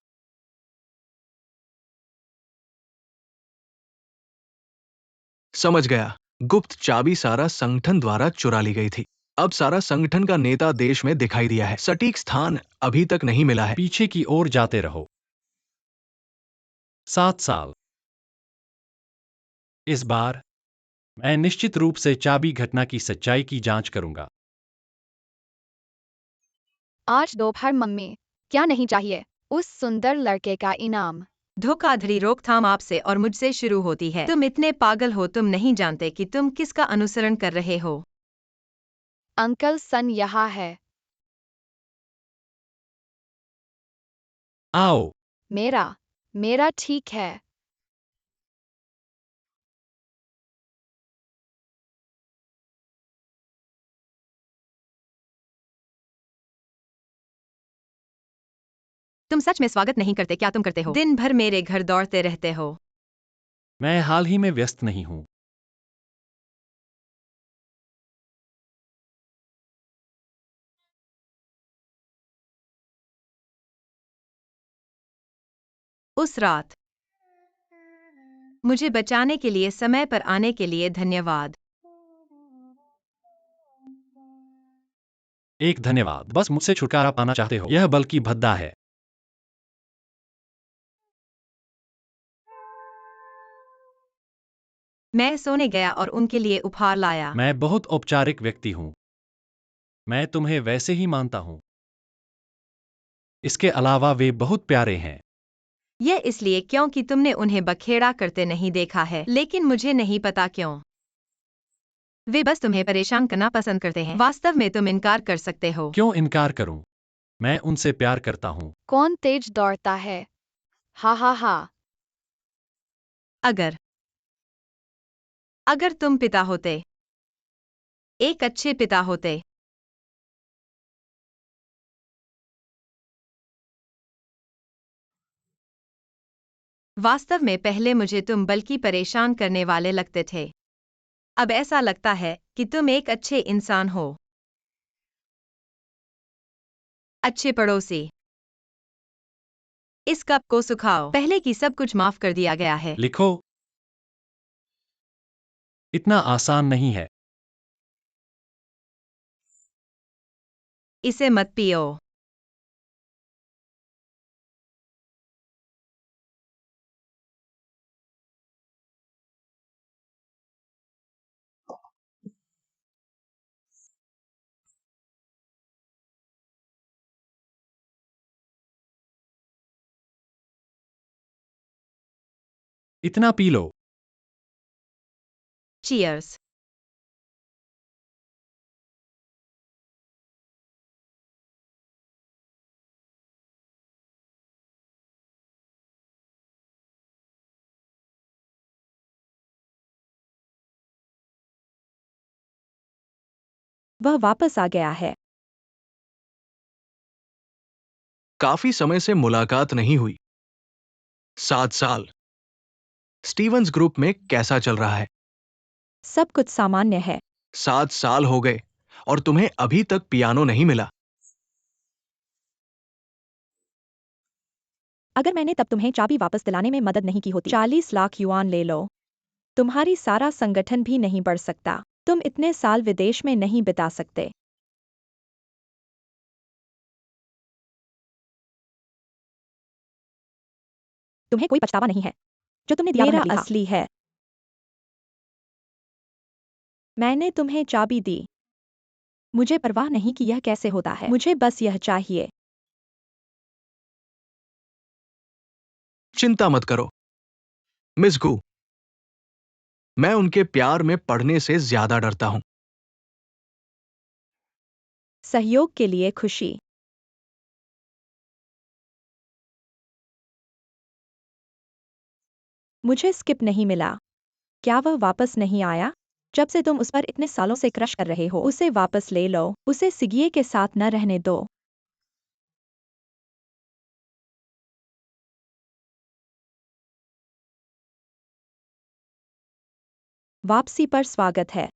S4: समझ गया। गुप्त चाबी सारा संगठन द्वारा चुरा ली गई थी। अब सारा संगठन का नेता देश में दिखाई दिया है। सटीक स्थान अभी तक नहीं मिला है।
S5: पीछे की ओर जाते रहो। 7 साल। इस बार मैं निश्चित रूप से चाबी घटना की सच्चाई की जांच करूंगा।
S3: आज दोपहर मम्मी, क्या नहीं चाहिए? उस सुंदर लड़के का इनाम।
S2: धोखाधड़ी रोकथाम आपसे और मुझसे शुरू होती है। तुम इतने पागल हो, तुम नहीं जानते कि तुम किसका अनुसरण कर रहे हो।
S3: अंकल सन यहाँ है।
S5: आओ।
S3: मेरा मेरा ठीक है।
S2: तुम सच में स्वागत नहीं करते? क्या तुम करते हो? दिन भर मेरे घर दौड़ते रहते हो।
S5: मैं हाल ही में व्यस्त नहीं हूं।
S2: उस रात मुझे बचाने के लिए, समय पर आने के लिए धन्यवाद।
S5: एक धन्यवाद। बस मुझसे छुटकारा पाना चाहते हो? यह बल्कि भद्दा है।
S2: मैं सोने गया और उनके लिए उपहार लाया।
S5: मैं बहुत औपचारिक व्यक्ति हूं। मैं तुम्हें वैसे ही मानता हूं। इसके अलावा वे बहुत प्यारे हैं।
S2: यह इसलिए क्योंकि तुमने उन्हें बखेड़ा करते नहीं देखा है, लेकिन मुझे नहीं पता क्यों। वे बस तुम्हें परेशान करना पसंद करते हैं। वास्तव में तुम इनकार कर सकते हो।
S5: क्यों इनकार करूं? मैं उनसे प्यार करता हूं।
S3: कौन तेज दौड़ता है? हा हा हा।
S2: अगर अगर तुम पिता होते, एक अच्छे पिता होते। वास्तव में पहले मुझे तुम बल्कि परेशान करने वाले लगते थे। अब ऐसा लगता है कि तुम एक अच्छे इंसान हो। अच्छे पड़ोसी। इस कप को सुखाओ। पहले की सब कुछ माफ कर दिया गया है।
S5: लिखो। इतना आसान नहीं है।
S2: इसे मत पियो।
S5: इतना पी लो।
S2: चीयर्स।
S1: वह वापस आ गया है।
S4: काफी समय से मुलाकात नहीं हुई। 7 साल। स्टीवंस ग्रुप में कैसा चल रहा है?
S1: सब कुछ सामान्य है।
S4: 7 साल हो गए और तुम्हें अभी तक पियानो नहीं मिला।
S1: अगर मैंने तब तुम्हें चाबी वापस दिलाने में मदद नहीं की होती, 40 लाख युआन ले लो। तुम्हारी सारा संगठन भी नहीं बढ़ सकता। तुम इतने साल विदेश में नहीं बिता सकते। तुम्हें कोई पछतावा नहीं है जो तुमने दिया। मेरा असली है। मैंने तुम्हें चाबी दी। मुझे परवाह नहीं कि यह कैसे होता है, मुझे बस यह चाहिए।
S4: चिंता मत करो मिस गू, मैं उनके प्यार में पड़ने से ज्यादा डरता हूं।
S1: सहयोग के लिए खुशी। मुझे स्किप नहीं मिला। क्या वह वापस नहीं आया? जब से तुम उस पर इतने सालों से क्रश कर रहे हो, उसे वापस ले लो। उसे सिगिए के साथ न रहने दो। वापसी पर स्वागत है।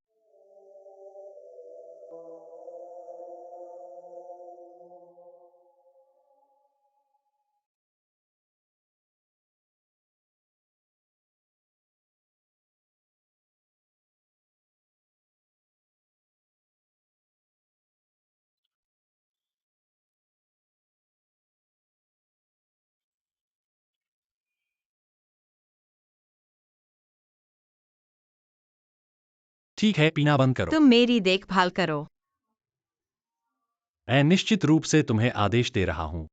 S5: ठीक है, पीना बंद करो।
S2: तुम मेरी देखभाल करो।
S5: मैं निश्चित रूप से तुम्हें आदेश दे रहा हूं।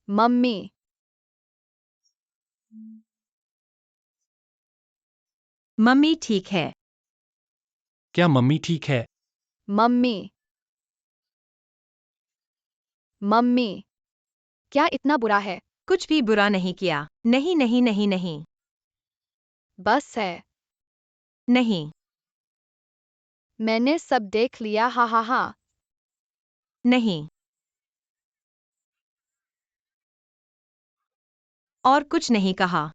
S3: मम्मी।
S2: मम्मी ठीक है।
S5: क्या मम्मी ठीक है?
S3: मम्मी। मम्मी। क्या इतना बुरा है?
S2: कुछ भी बुरा नहीं किया। नहीं नहीं नहीं नहीं।
S3: बस है।
S2: नहीं।
S3: मैंने सब देख लिया, हा हा हा।
S2: नहीं। और कुछ नहीं कहा।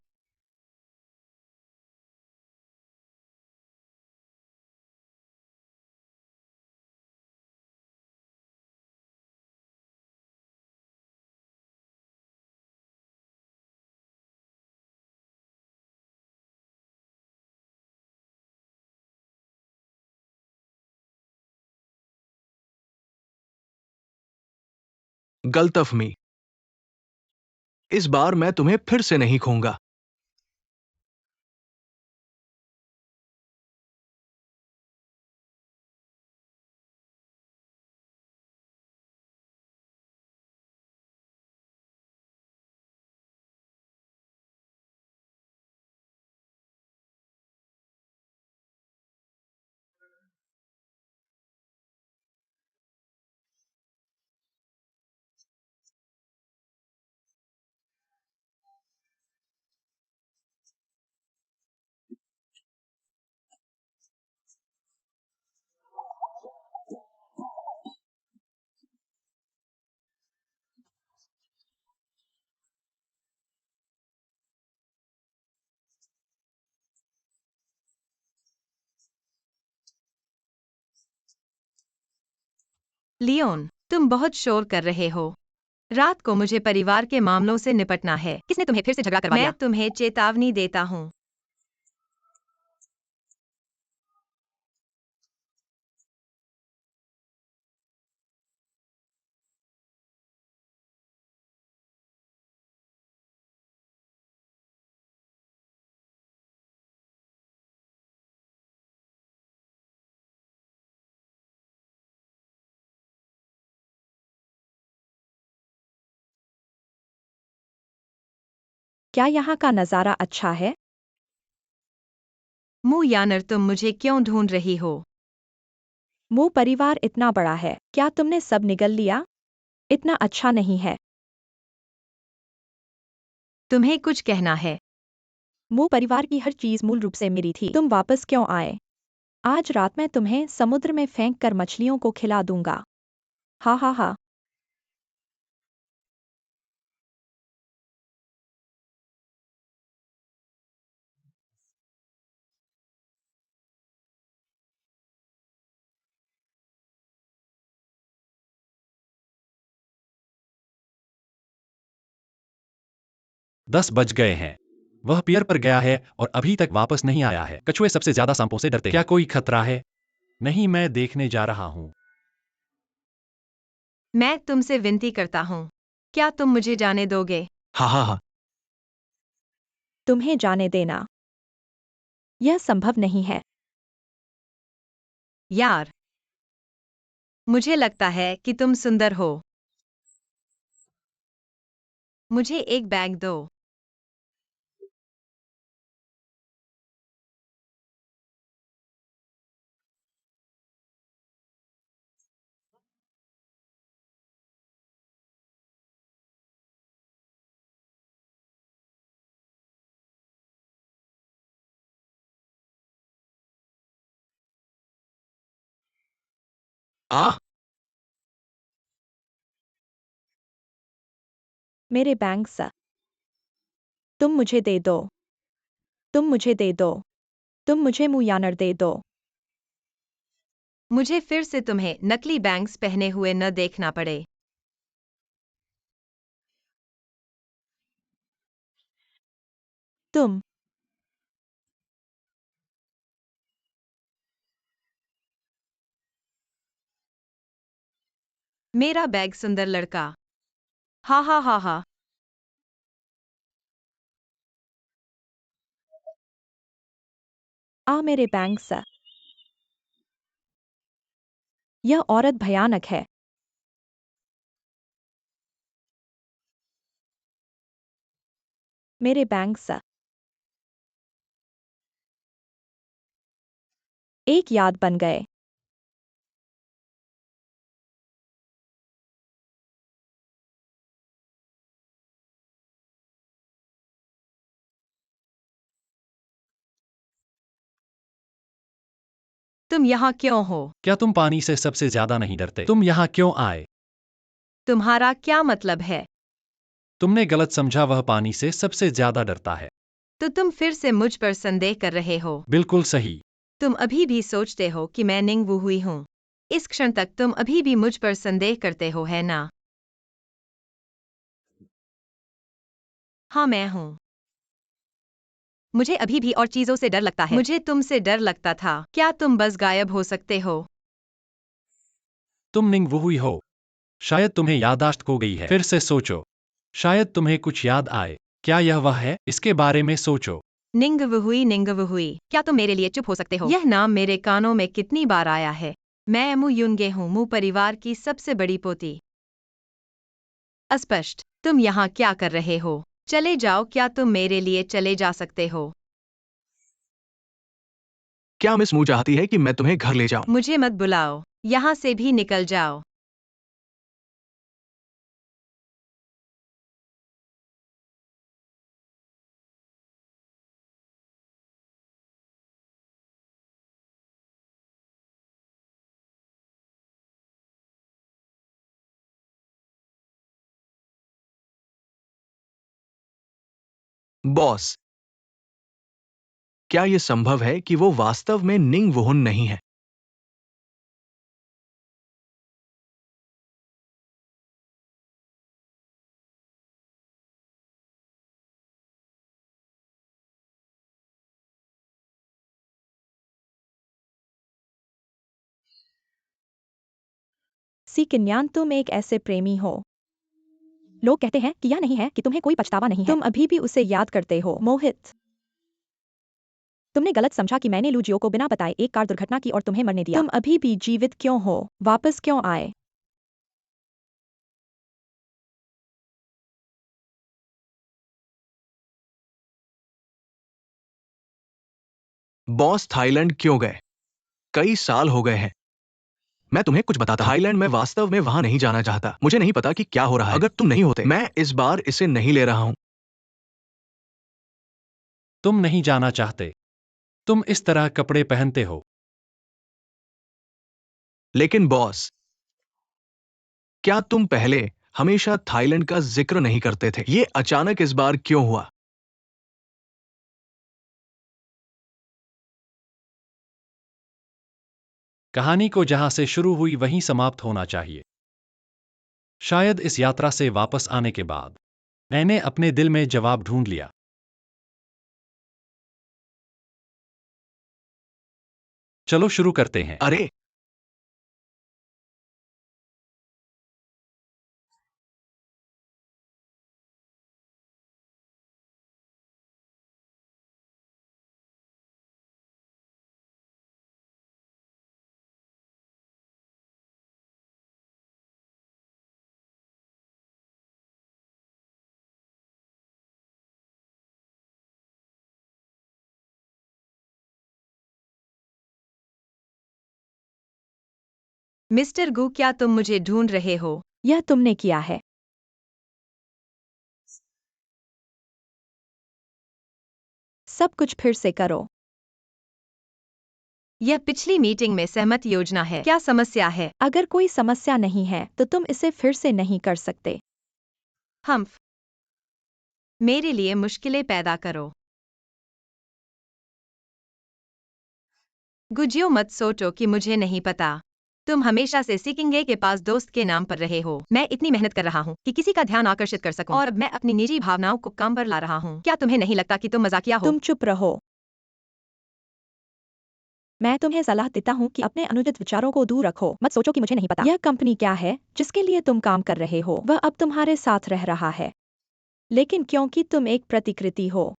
S4: गलतफहमी। इस बार मैं तुम्हें फिर से नहीं खोऊंगा।
S2: लियोन, तुम बहुत शोर कर रहे हो। रात को मुझे परिवार के मामलों से निपटना है।
S1: किसने तुम्हें फिर से झगड़ा करवा
S2: मैं
S1: दिया?
S2: तुम्हें चेतावनी देता हूँ।
S1: क्या यहाँ का नज़ारा अच्छा है?
S2: मु यानर तुम मुझे क्यों ढूंढ रही हो?
S1: मू परिवार इतना बड़ा है, क्या तुमने सब निगल लिया? इतना अच्छा नहीं है।
S2: तुम्हें कुछ कहना है?
S1: मू परिवार की हर चीज मूल रूप से मेरी थी। तुम वापस क्यों आए? आज रात मैं तुम्हें समुद्र में फेंक कर मछलियों को खिला दूंगा। हा हा हा।
S5: दस बज गए हैं। वह पियर पर गया है और अभी तक वापस नहीं आया है। कछुए सबसे ज्यादा सांपों से डरते हैं। क्या कोई खतरा है? नहीं, मैं देखने जा रहा हूँ।
S2: मैं तुमसे विनती करता हूँ, क्या तुम मुझे जाने दोगे?
S4: हाँ हाँ हाँ।
S1: तुम्हें जाने देना यह संभव नहीं है।
S2: यार, मुझे लगता है कि तुम सुंदर हो। मुझे एक बैग दो।
S4: आ
S1: मेरे बैंक्स तुम मुझे दे दो। तुम मुझे दे दो। तुम मुझे मुयानर दे दो।
S2: मुझे फिर से तुम्हें नकली बैंग्स पहने हुए न देखना पड़े।
S1: तुम
S2: मेरा बैग सुंदर लड़का। हा हा हा हा।
S1: आ मेरे बैंक्स यह औरत भयानक है। मेरे बैंक्स एक याद बन गए।
S2: तुम यहाँ क्यों हो?
S5: क्या तुम पानी से सबसे ज्यादा नहीं डरते? तुम यहाँ क्यों आए?
S2: तुम्हारा क्या मतलब है?
S5: तुमने गलत समझा, वह पानी से सबसे ज्यादा डरता है।
S2: तो तुम फिर से मुझ पर संदेह कर रहे हो?
S5: बिल्कुल सही।
S2: तुम अभी भी सोचते हो कि मैं निंग वू हुई हूँ। इस क्षण तक तुम अभी भी मुझ पर संदेह करते हो, है ना? हाँ, मैं हूँ। मुझे अभी भी और चीजों से डर लगता है। मुझे तुमसे डर लगता था। क्या तुम बस गायब हो सकते हो?
S5: तुम निंग वुहुई हो। शायद तुम्हें याददाश्त खो गई है। फिर से सोचो। शायद तुम्हें कुछ याद आए। क्या यह वह है? इसके बारे में सोचो।
S2: निंग वुहुई, निंग वुहुई। क्या तुम मेरे लिए चुप हो सकते हो? यह नाम मेरे कानों में कितनी बार आया है। मैं मु युनगे हूँ, मु परिवार की सबसे बड़ी पोती। अस्पष्ट। तुम यहाँ क्या कर रहे हो? चले जाओ। क्या तुम मेरे लिए चले जा सकते हो?
S4: क्या मिस मू चाहती है कि मैं तुम्हें घर ले जाऊं?
S2: मुझे मत बुलाओ। यहाँ से भी निकल जाओ।
S4: बॉस, क्या यह संभव है कि वो वास्तव में निंग वुहुन नहीं है?
S1: सी किन्यान, तुम एक ऐसे प्रेमी हो। लोग कहते हैं कि यह नहीं है कि तुम्हें कोई पछतावा नहीं है। तुम अभी भी उसे याद करते हो। मोहित, तुमने गलत समझा कि मैंने लूजियो को बिना बताए एक कार दुर्घटना की और तुम्हें मरने दिया। तुम अभी भी जीवित क्यों हो? वापस क्यों आए?
S4: बॉस थाईलैंड क्यों गए? कई साल हो गए हैं। मैं तुम्हें कुछ बताता हूं। थाईलैंड में वास्तव में वहां नहीं जाना चाहता। मुझे नहीं पता कि क्या हो रहा है। अगर तुम नहीं होते, मैं इस बार इसे नहीं ले रहा हूं।
S5: तुम नहीं जाना चाहते। तुम इस तरह कपड़े पहनते हो।
S4: लेकिन बॉस, क्या तुम पहले हमेशा थाईलैंड का जिक्र नहीं करते थे? ये अचानक इस बार क्यों हुआ?
S5: कहानी को जहां से शुरू हुई वहीं समाप्त होना चाहिए। शायद इस यात्रा से वापस आने के बाद मैंने अपने दिल में जवाब ढूंढ लिया। चलो शुरू करते हैं।
S4: अरे,
S2: मिस्टर गू, क्या तुम मुझे ढूंढ रहे हो?
S1: यह तुमने किया है। सब कुछ फिर से करो।
S2: यह पिछली मीटिंग में सहमत योजना है। क्या समस्या है?
S1: अगर कोई समस्या नहीं है तो तुम इसे फिर से नहीं कर सकते।
S2: हम्फ। मेरे लिए मुश्किलें पैदा करो। गुजियो मत सोचो कि मुझे नहीं पता। तुम हमेशा से सीखेंगे के पास दोस्त के नाम पर रहे हो। मैं इतनी मेहनत कर रहा हूँ कि किसी का ध्यान आकर्षित कर सकूं, और अब मैं अपनी निजी भावनाओं को काम पर ला रहा हूँ। क्या तुम्हें नहीं लगता कि तुम मजाकिया हो?
S1: तुम चुप रहो। मैं तुम्हें सलाह देता हूँ कि अपने अनुचित विचारों को दूर रखो। मत सोचो कि मुझे नहीं पता। यह कंपनी क्या है जिसके लिए तुम काम कर रहे हो, वह अब तुम्हारे साथ रह रहा है, लेकिन क्योंकि तुम एक प्रतिकृति हो।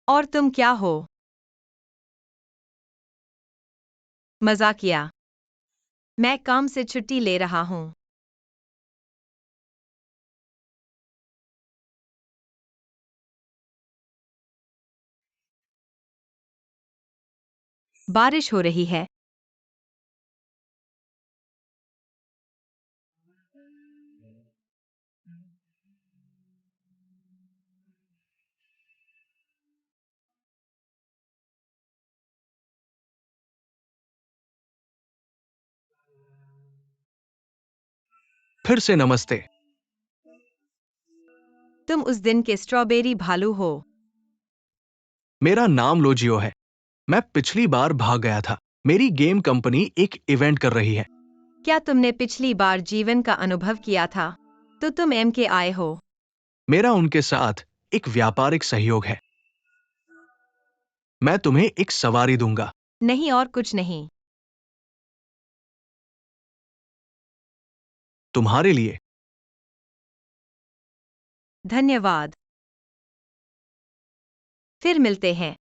S2: और तुम क्या हो? मजाकिया। मैं काम से छुट्टी ले रहा हूँ। बारिश हो रही है।
S4: फिर से नमस्ते।
S2: तुम उस दिन के स्ट्रॉबेरी भालू हो।
S4: मेरा नाम लोजियो है। मैं पिछली बार भाग गया था। मेरी गेम कंपनी एक इवेंट कर रही है।
S2: क्या तुमने पिछली बार जीवन का अनुभव किया था? तो तुम एम के आए हो।
S4: मेरा उनके साथ एक व्यापारिक सहयोग है। मैं तुम्हें एक सवारी दूंगा।
S2: नहीं, और कुछ नहीं।
S4: तुम्हारे लिए।
S2: धन्यवाद। फिर मिलते हैं।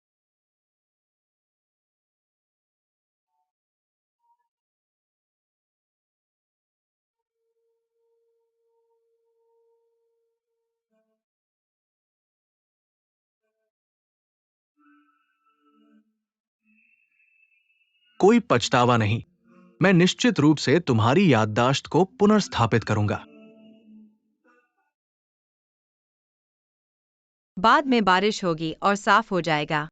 S4: कोई पछतावा नहीं। मैं निश्चित रूप से तुम्हारी याददाश्त को पुनर्स्थापित करूंगा।
S2: बाद में बारिश होगी और साफ हो जाएगा।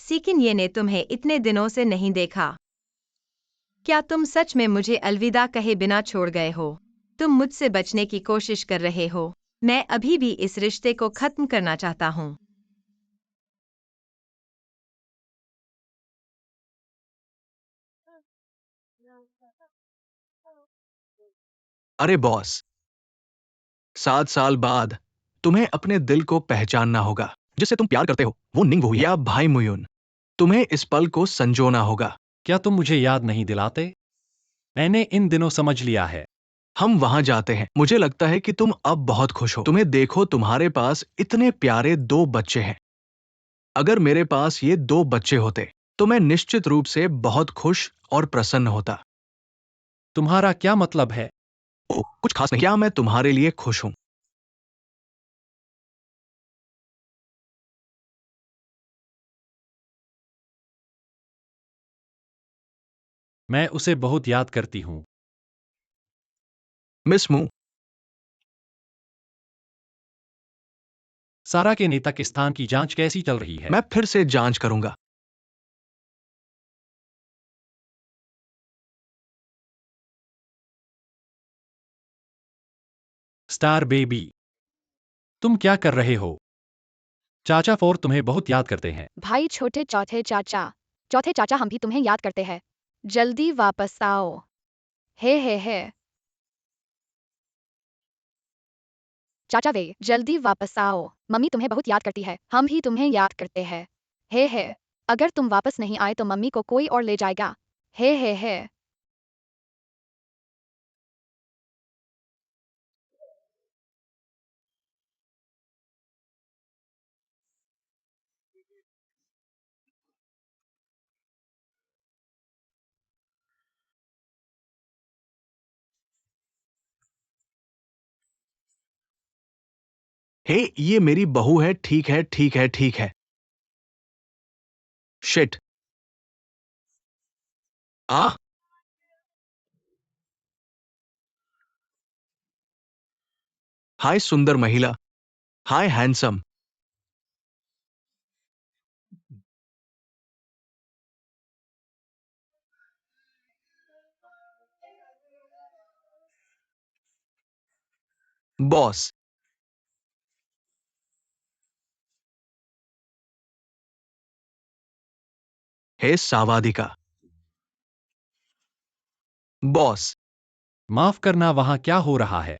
S2: सीकिन, ये ने तुम्हें इतने दिनों से नहीं देखा। क्या तुम सच में मुझे अलविदा कहे बिना छोड़ गए हो? तुम मुझसे बचने की कोशिश कर रहे हो। मैं अभी भी इस रिश्ते को खत्म करना चाहता हूँ।
S4: अरे बॉस, 7 साल बाद तुम्हें अपने दिल को पहचानना होगा। जिससे तुम प्यार करते हो वो निंग वो है, या भाई मुयुन। तुम्हें इस पल को संजोना होगा।
S5: क्या तुम मुझे याद नहीं दिलाते? मैंने इन दिनों समझ लिया है।
S4: हम वहां जाते हैं। मुझे लगता है कि तुम अब बहुत खुश हो। तुम्हें देखो, तुम्हारे पास इतने प्यारे 2 बच्चे हैं। अगर मेरे पास ये 2 बच्चे होते तो मैं निश्चित रूप से बहुत खुश और प्रसन्न होता।
S5: तुम्हारा क्या मतलब है?
S4: ओह, कुछ खास नहीं। क्या मैं तुम्हारे लिए खुश हूं?
S5: मैं उसे बहुत याद करती हूँ।
S4: मिस मू,
S5: सारा के नेता के स्थान की जांच कैसी चल रही है?
S4: मैं फिर से जांच करूंगा।
S5: स्टार बेबी, तुम क्या कर रहे हो? चाचा फोर तुम्हें बहुत याद करते हैं।
S3: भाई छोटे चौथे चाचा हम भी तुम्हें याद करते हैं। जल्दी वापस आओ। हे। चाचा वे जल्दी वापस आओ। मम्मी तुम्हें बहुत याद करती है। हम भी तुम्हें याद करते हैं। हे। अगर तुम वापस नहीं आए तो मम्मी को कोई और ले जाएगा। हे।
S4: हे, ये मेरी बहू है। ठीक है, ठीक है, ठीक है। शिट। आ हाय सुंदर महिला। हाय हैंडसम। बॉस। हे सावादिका। बॉस।
S5: माफ करना, वहां क्या हो रहा है?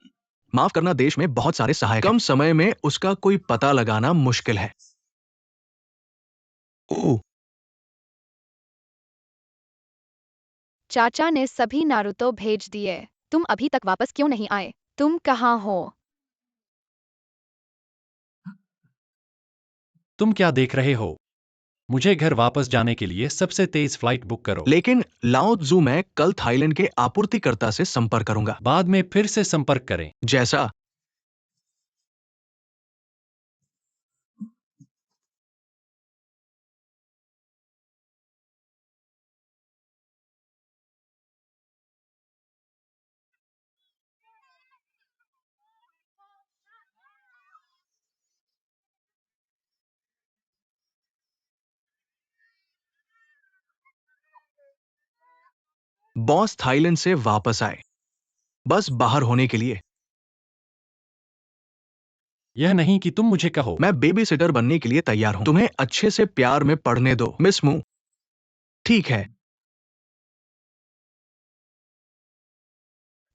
S4: माफ करना, देश में बहुत सारे सहायक हैं। कम समय में उसका कोई पता लगाना मुश्किल है। ओह,
S3: चाचा ने सभी नारुतो भेज दिए। तुम अभी तक वापस क्यों नहीं आए? तुम कहाँ हो?
S5: तुम क्या देख रहे हो? मुझे घर वापस जाने के लिए सबसे तेज फ्लाइट बुक करो।
S4: लेकिन लाओ त्जू, मैं कल थाईलैंड के आपूर्तिकर्ता से संपर्क करूंगा।
S5: बाद में फिर से संपर्क करें।
S4: जैसा। बॉस थाईलैंड से वापस आए, बस बाहर होने के लिए।
S5: यह नहीं कि तुम मुझे कहो।
S4: मैं बेबी सिटर बनने के लिए तैयार हूं। तुम्हें अच्छे से प्यार में पढ़ने दो, मिस मू। ठीक है।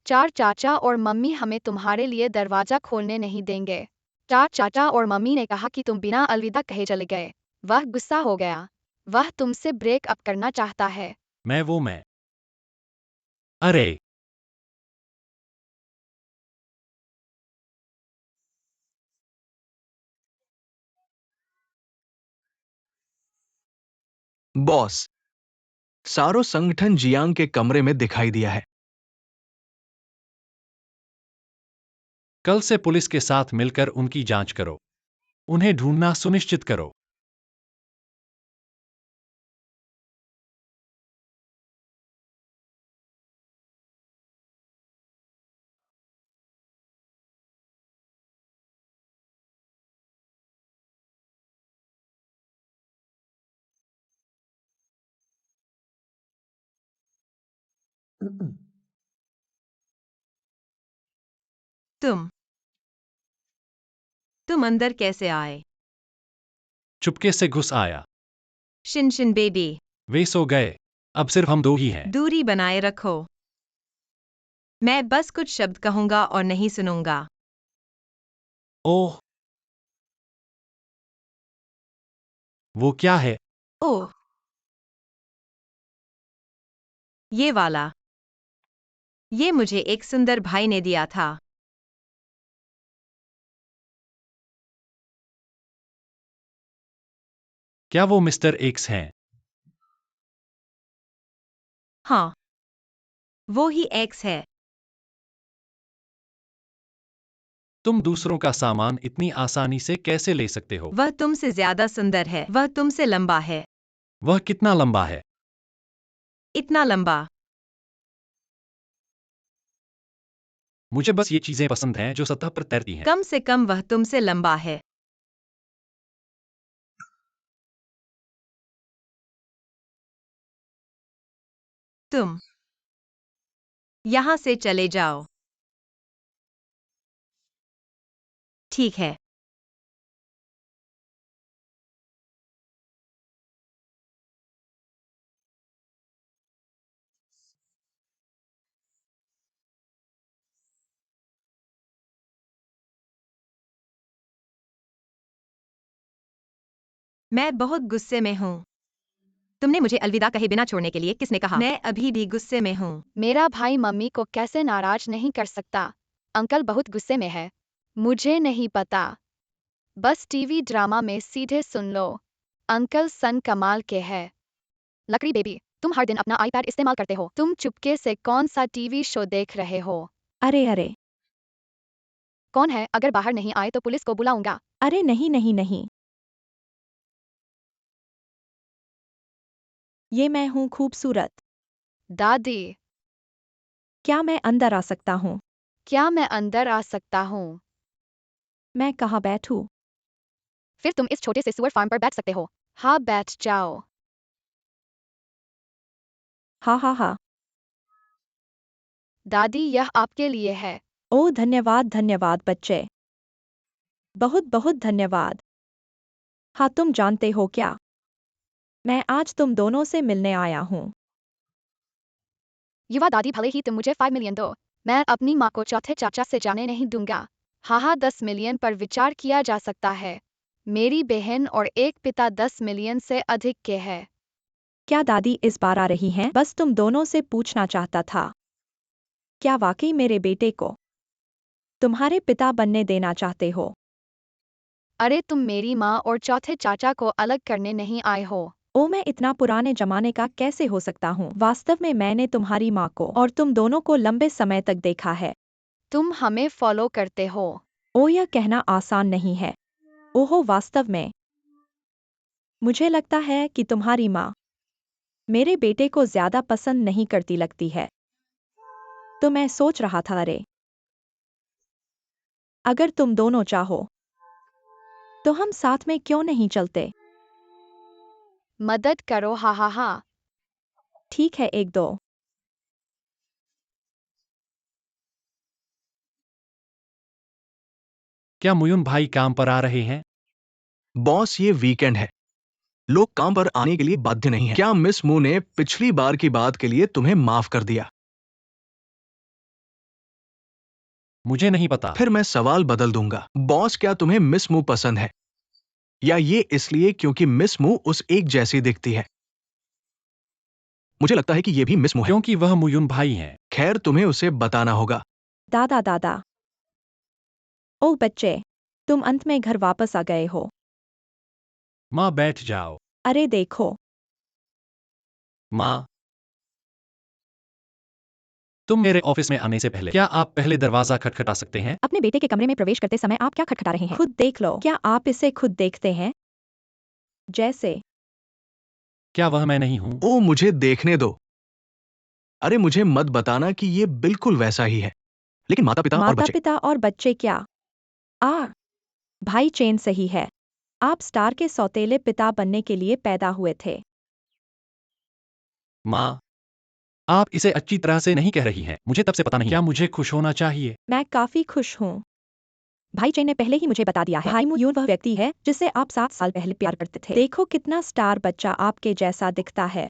S3: चार चाचा और मम्मी हमें तुम्हारे लिए दरवाजा खोलने नहीं देंगे। चार चाचा और मम्मी ने कहा कि तुम बिना अलविदा कहे चले गए। वह गुस्सा हो गया। वह तुमसे ब्रेक अप करना चाहता है।
S5: मैं अरे,
S4: बॉस। सारो संगठन जियांग के कमरे में दिखाई दिया है।
S5: कल से पुलिस के साथ मिलकर उनकी जांच करो। उन्हें ढूंढना सुनिश्चित करो।
S2: तुम तुम अंदर कैसे आए?
S5: चुपके से घुस आया।
S2: शिन बेबी,
S5: वे सो गए। अब सिर्फ हम 2 ही हैं।
S2: दूरी बनाए रखो। मैं बस कुछ शब्द कहूंगा और नहीं सुनूंगा।
S5: ओह, वो क्या है?
S2: ओह, ये वाला। ये मुझे एक सुंदर भाई ने दिया था।
S5: क्या वो मिस्टर एक्स हैं?
S2: हाँ, वो ही एक्स है।
S5: तुम दूसरों का सामान इतनी आसानी से कैसे ले सकते हो?
S2: वह तुमसे ज्यादा सुंदर है। वह तुमसे लंबा है।
S5: वह कितना लंबा है?
S2: इतना लंबा।
S5: मुझे बस ये चीजें पसंद हैं जो सतह पर तैरती हैं।
S2: कम से कम वह तुमसे लंबा है। तुम यहाँ से चले जाओ। ठीक है। मैं बहुत गुस्से में हूँ। तुमने मुझे अलविदा कहे बिना छोड़ने के लिए किसने कहा? मैं अभी भी गुस्से में हूँ।
S3: मेरा भाई मम्मी को कैसे नाराज नहीं कर सकता। अंकल बहुत गुस्से में है। मुझे नहीं पता। बस टीवी ड्रामा में सीधे सुन लो। अंकल सन कमाल के है। लकड़ी बेबी, तुम हर दिन अपना आईपैड इस्तेमाल करते हो। तुम चुपके से कौन सा टीवी शो देख रहे हो?
S1: अरे अरे
S3: कौन है? अगर बाहर नहीं आए तो पुलिस को बुलाऊंगा।
S1: अरे नहीं नहीं नहीं, ये मैं हूँ खूबसूरत।
S3: दादी,
S1: क्या मैं अंदर आ सकता हूँ?
S3: क्या मैं अंदर आ सकता हूँ?
S1: मैं कहाँ बैठूँ?
S3: फिर तुम इस छोटे से सुअर फार्म पर बैठ सकते हो। हाँ, बैठ जाओ।
S1: हाँ हाँ हाँ।
S3: दादी, यह आपके लिए है।
S1: ओ धन्यवाद धन्यवाद बच्चे, बहुत बहुत धन्यवाद। हाँ तुम जानते हो क्या, मैं आज तुम दोनों से मिलने आया हूँ।
S3: युवा दादी, भले ही तुम मुझे 5 मिलियन दो, मैं अपनी माँ को चौथे चाचा से जाने नहीं दूंगा। हाँ, 10 मिलियन पर विचार किया जा सकता है। मेरी बहन और एक पिता 10 मिलियन से अधिक के है।
S1: क्या दादी इस बार आ रही हैं? बस तुम दोनों से पूछना चाहता था। क्या वाकई मेरे बेटे को तुम्हारे पिता बनने देना चाहते हो?
S3: अरे, तुम मेरी माँ और चौथे चाचा को अलग करने नहीं आए हो।
S1: ओ मैं इतना पुराने जमाने का कैसे हो सकता हूँ? वास्तव में मैंने तुम्हारी माँ को और तुम दोनों को लंबे समय तक देखा है।
S3: तुम हमें फॉलो करते हो।
S1: ओ यह कहना आसान नहीं है। ओहो वास्तव में मुझे लगता है कि तुम्हारी माँ मेरे बेटे को ज्यादा पसंद नहीं करती लगती है। तो मैं सोच रहा था अरे अगर तुम दोनों चाहो तो हम साथ में क्यों नहीं चलते?
S3: मदद करो, हा हा हा।
S1: ठीक है एक दो।
S5: क्या मुयुन भाई काम पर आ रहे हैं?
S4: बॉस ये वीकेंड है, लोग काम पर आने के लिए बाध्य नहीं है। क्या मिस मू ने पिछली बार की बात के लिए तुम्हें माफ कर दिया?
S5: मुझे नहीं पता।
S4: फिर मैं सवाल बदल दूंगा। बॉस क्या तुम्हें मिस मू पसंद है, या ये इसलिए क्योंकि मिस मू उस एक जैसी दिखती है? मुझे लगता है कि ये भी मिस मू है।
S5: क्योंकि वह मुयुन भाई हैं।
S4: खैर तुम्हें उसे बताना होगा।
S1: दादा दादा ओ बच्चे, तुम अंत में घर वापस आ गए हो।
S5: माँ बैठ जाओ।
S1: अरे देखो
S5: माँ, तुम मेरे ऑफिस में आने से पहले क्या आप पहले दरवाजा खटखटा सकते हैं?
S1: अपने बेटे के कमरे में प्रवेश करते समय आप क्या खटखटा रहे हैं? खुद देख लो। क्या आप इसे खुद देखते हैं? जैसे
S5: क्या वह मैं नहीं हूँ?
S4: ओ मुझे देखने दो। अरे मुझे मत बताना कि ये बिल्कुल वैसा ही है। लेकिन माता पिता और
S1: माता
S4: बच्चे।
S1: पिता और बच्चे क्या? आ भाई चेन सही है। आप स्टार के सौतेले पिता बनने के लिए पैदा हुए थे।
S5: माँ, आप इसे अच्छी तरह से नहीं कह रही हैं। मुझे तब से पता नहीं। क्या मुझे खुश होना चाहिए?
S1: मैं काफी खुश हूँ। भाई चेन ने पहले ही मुझे बता दिया है। भाई मुयून वह व्यक्ति है जिससे आप 7 साल पहले प्यार करते थे। देखो कितना स्टार बच्चा आपके जैसा दिखता है।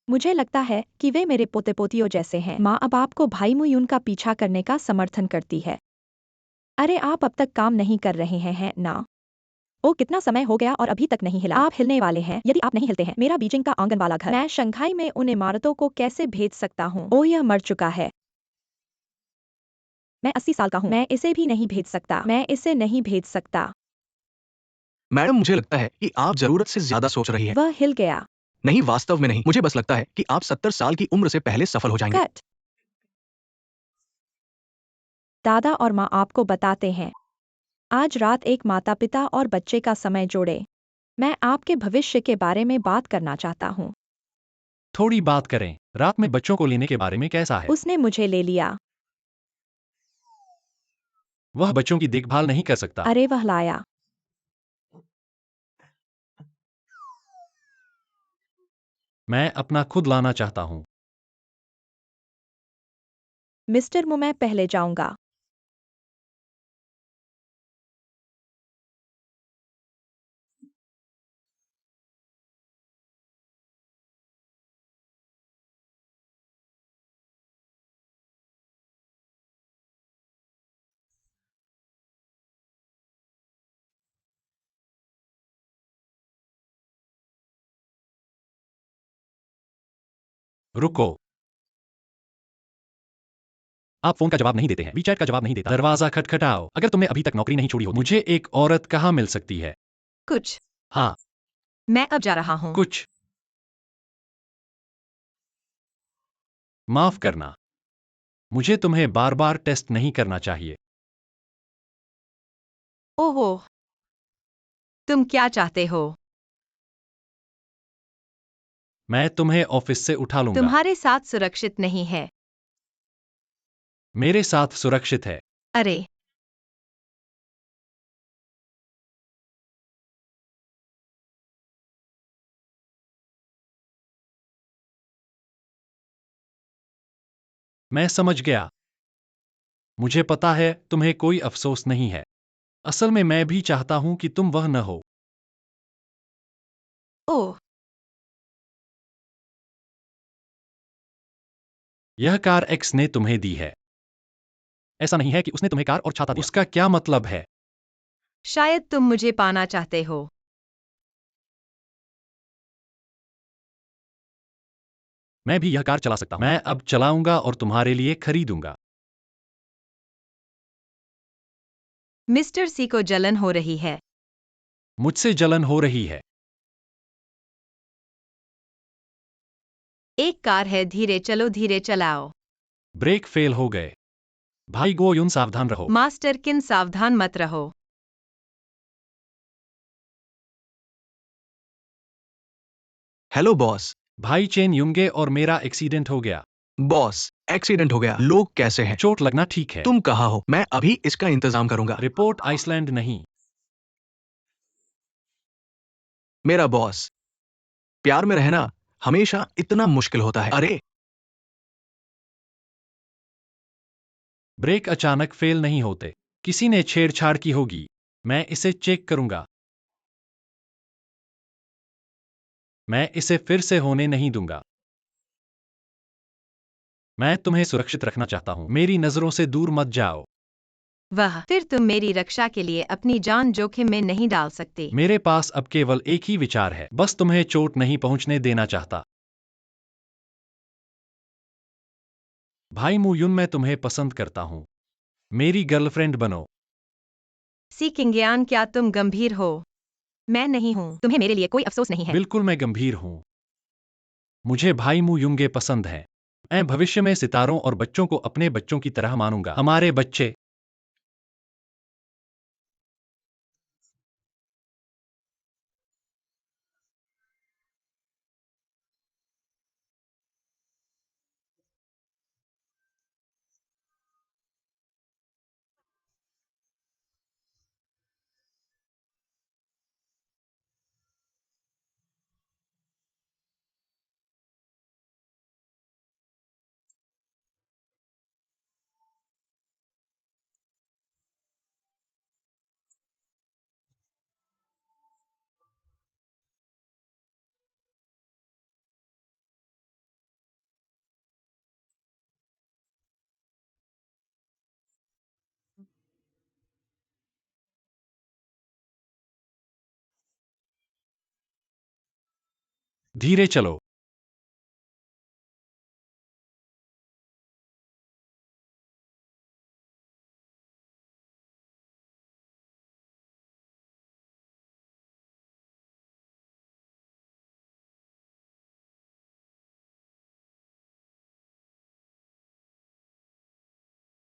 S1: मुझे लगता है कि वे मेरे पोते पोतियों जैसे हैं। माँ अब आपको भाई मुयून का पीछा करने का समर्थन करती है। अरे आप अब तक काम नहीं कर रहे हैं ना? ओ कितना समय हो गया और अभी तक नहीं हिला। आप हिलने वाले हैं। यदि आप नहीं हिलते हैं, मेरा बीजिंग का आंगन वाला घर मैं शंघाई में उन इमारतों को कैसे भेज सकता हूँ? ओ यह मर चुका है। मैं 80 साल का हूँ। मैं इसे भी नहीं भेज सकता। मैं इसे नहीं भेज सकता।
S4: मैडम, मुझे लगता है कि आप जरूरत से ज्यादा सोच रही हैं।
S1: वह हिल गया।
S4: नहीं, वास्तव में नहीं। मुझे बस लगता है कि आप 70 साल की उम्र से पहले सफल हो जाएंगे।
S1: कट। दादा और माँ आपको बताते हैं। आज रात एक माता पिता और बच्चे का समय जोड़े। मैं आपके भविष्य के बारे में बात करना चाहता हूँ।
S5: थोड़ी बात करें। रात में बच्चों को लेने के बारे में कैसा है?
S1: उसने मुझे ले लिया।
S5: वह बच्चों की देखभाल नहीं कर सकता।
S1: अरे वह लाया।
S5: मैं अपना खुद लाना चाहता हूँ।
S1: मिस्टर मु मैं पहले जाऊंगा।
S5: रुको। आप फोन का जवाब नहीं देते हैं, वी चैट का जवाब नहीं देता। दरवाजा खटखटाओ। अगर तुमने अभी तक नौकरी नहीं छोड़ी हो, मुझे एक औरत कहाँ मिल सकती है?
S2: कुछ।
S5: हाँ,
S2: मैं अब जा रहा हूँ।
S5: कुछ। माफ करना। मुझे तुम्हें बार बार टेस्ट नहीं करना चाहिए।
S2: ओहो, तुम क्या चाहते हो?
S5: मैं तुम्हें ऑफिस से उठा लूंगा।
S2: तुम्हारे साथ सुरक्षित नहीं है।
S5: मेरे साथ सुरक्षित है।
S2: अरे,
S5: मैं समझ गया। मुझे पता है तुम्हें कोई अफसोस नहीं है। असल में मैं भी चाहता हूं कि तुम वह न हो।
S2: ओह,
S5: यह कार एक्स ने तुम्हें दी है। ऐसा नहीं है कि उसने तुम्हें कार और छाता दिया। उसका क्या मतलब है?
S2: शायद तुम मुझे पाना चाहते हो।
S5: मैं भी यह कार चला सकता हूं। मैं अब चलाऊंगा और तुम्हारे लिए खरीदूंगा।
S2: मिस्टर सी को जलन हो रही है।
S5: मुझसे जलन हो रही है।
S2: एक कार है, धीरे चलो, धीरे चलाओ।
S5: ब्रेक फेल हो गए। भाई गोयुन, सावधान रहो।
S2: मास्टर किन, सावधान मत रहो।
S4: Hello boss.
S5: भाई चेन युंगे और मेरा एक्सीडेंट हो गया।
S4: बॉस, एक्सीडेंट हो गया। लोग कैसे हैं?
S5: चोट लगना ठीक है।
S4: तुम कहाँ हो? मैं अभी इसका इंतजाम करूंगा।
S5: रिपोर्ट आइसलैंड नहीं।
S4: मेरा बॉस, प्यार में रहना हमेशा इतना मुश्किल होता है। अरे,
S5: ब्रेक अचानक फेल नहीं होते। किसी ने छेड़छाड़ की होगी। मैं इसे चेक करूंगा। मैं इसे फिर से होने नहीं दूंगा। मैं तुम्हें सुरक्षित रखना चाहता हूं। मेरी नजरों से दूर मत जाओ।
S2: वह फिर तुम मेरी रक्षा के लिए अपनी जान जोखिम में नहीं डाल सकते।
S5: मेरे पास अब केवल एक ही विचार है, बस तुम्हें चोट नहीं पहुंचने देना चाहता। भाई मुयुन, मैं तुम्हें पसंद करता हूं। मेरी गर्लफ्रेंड बनो।
S2: सी किंगयान, क्या तुम गंभीर हो? मैं नहीं हूँ। तुम्हें मेरे लिए कोई अफसोस नहीं है।
S5: बिल्कुल, मैं गंभीर हूं। मुझे भाई मु युंगे पसंद है। मैं भविष्य में सितारों और बच्चों को अपने बच्चों की तरह मानूंगा। हमारे बच्चे। धीरे चलो।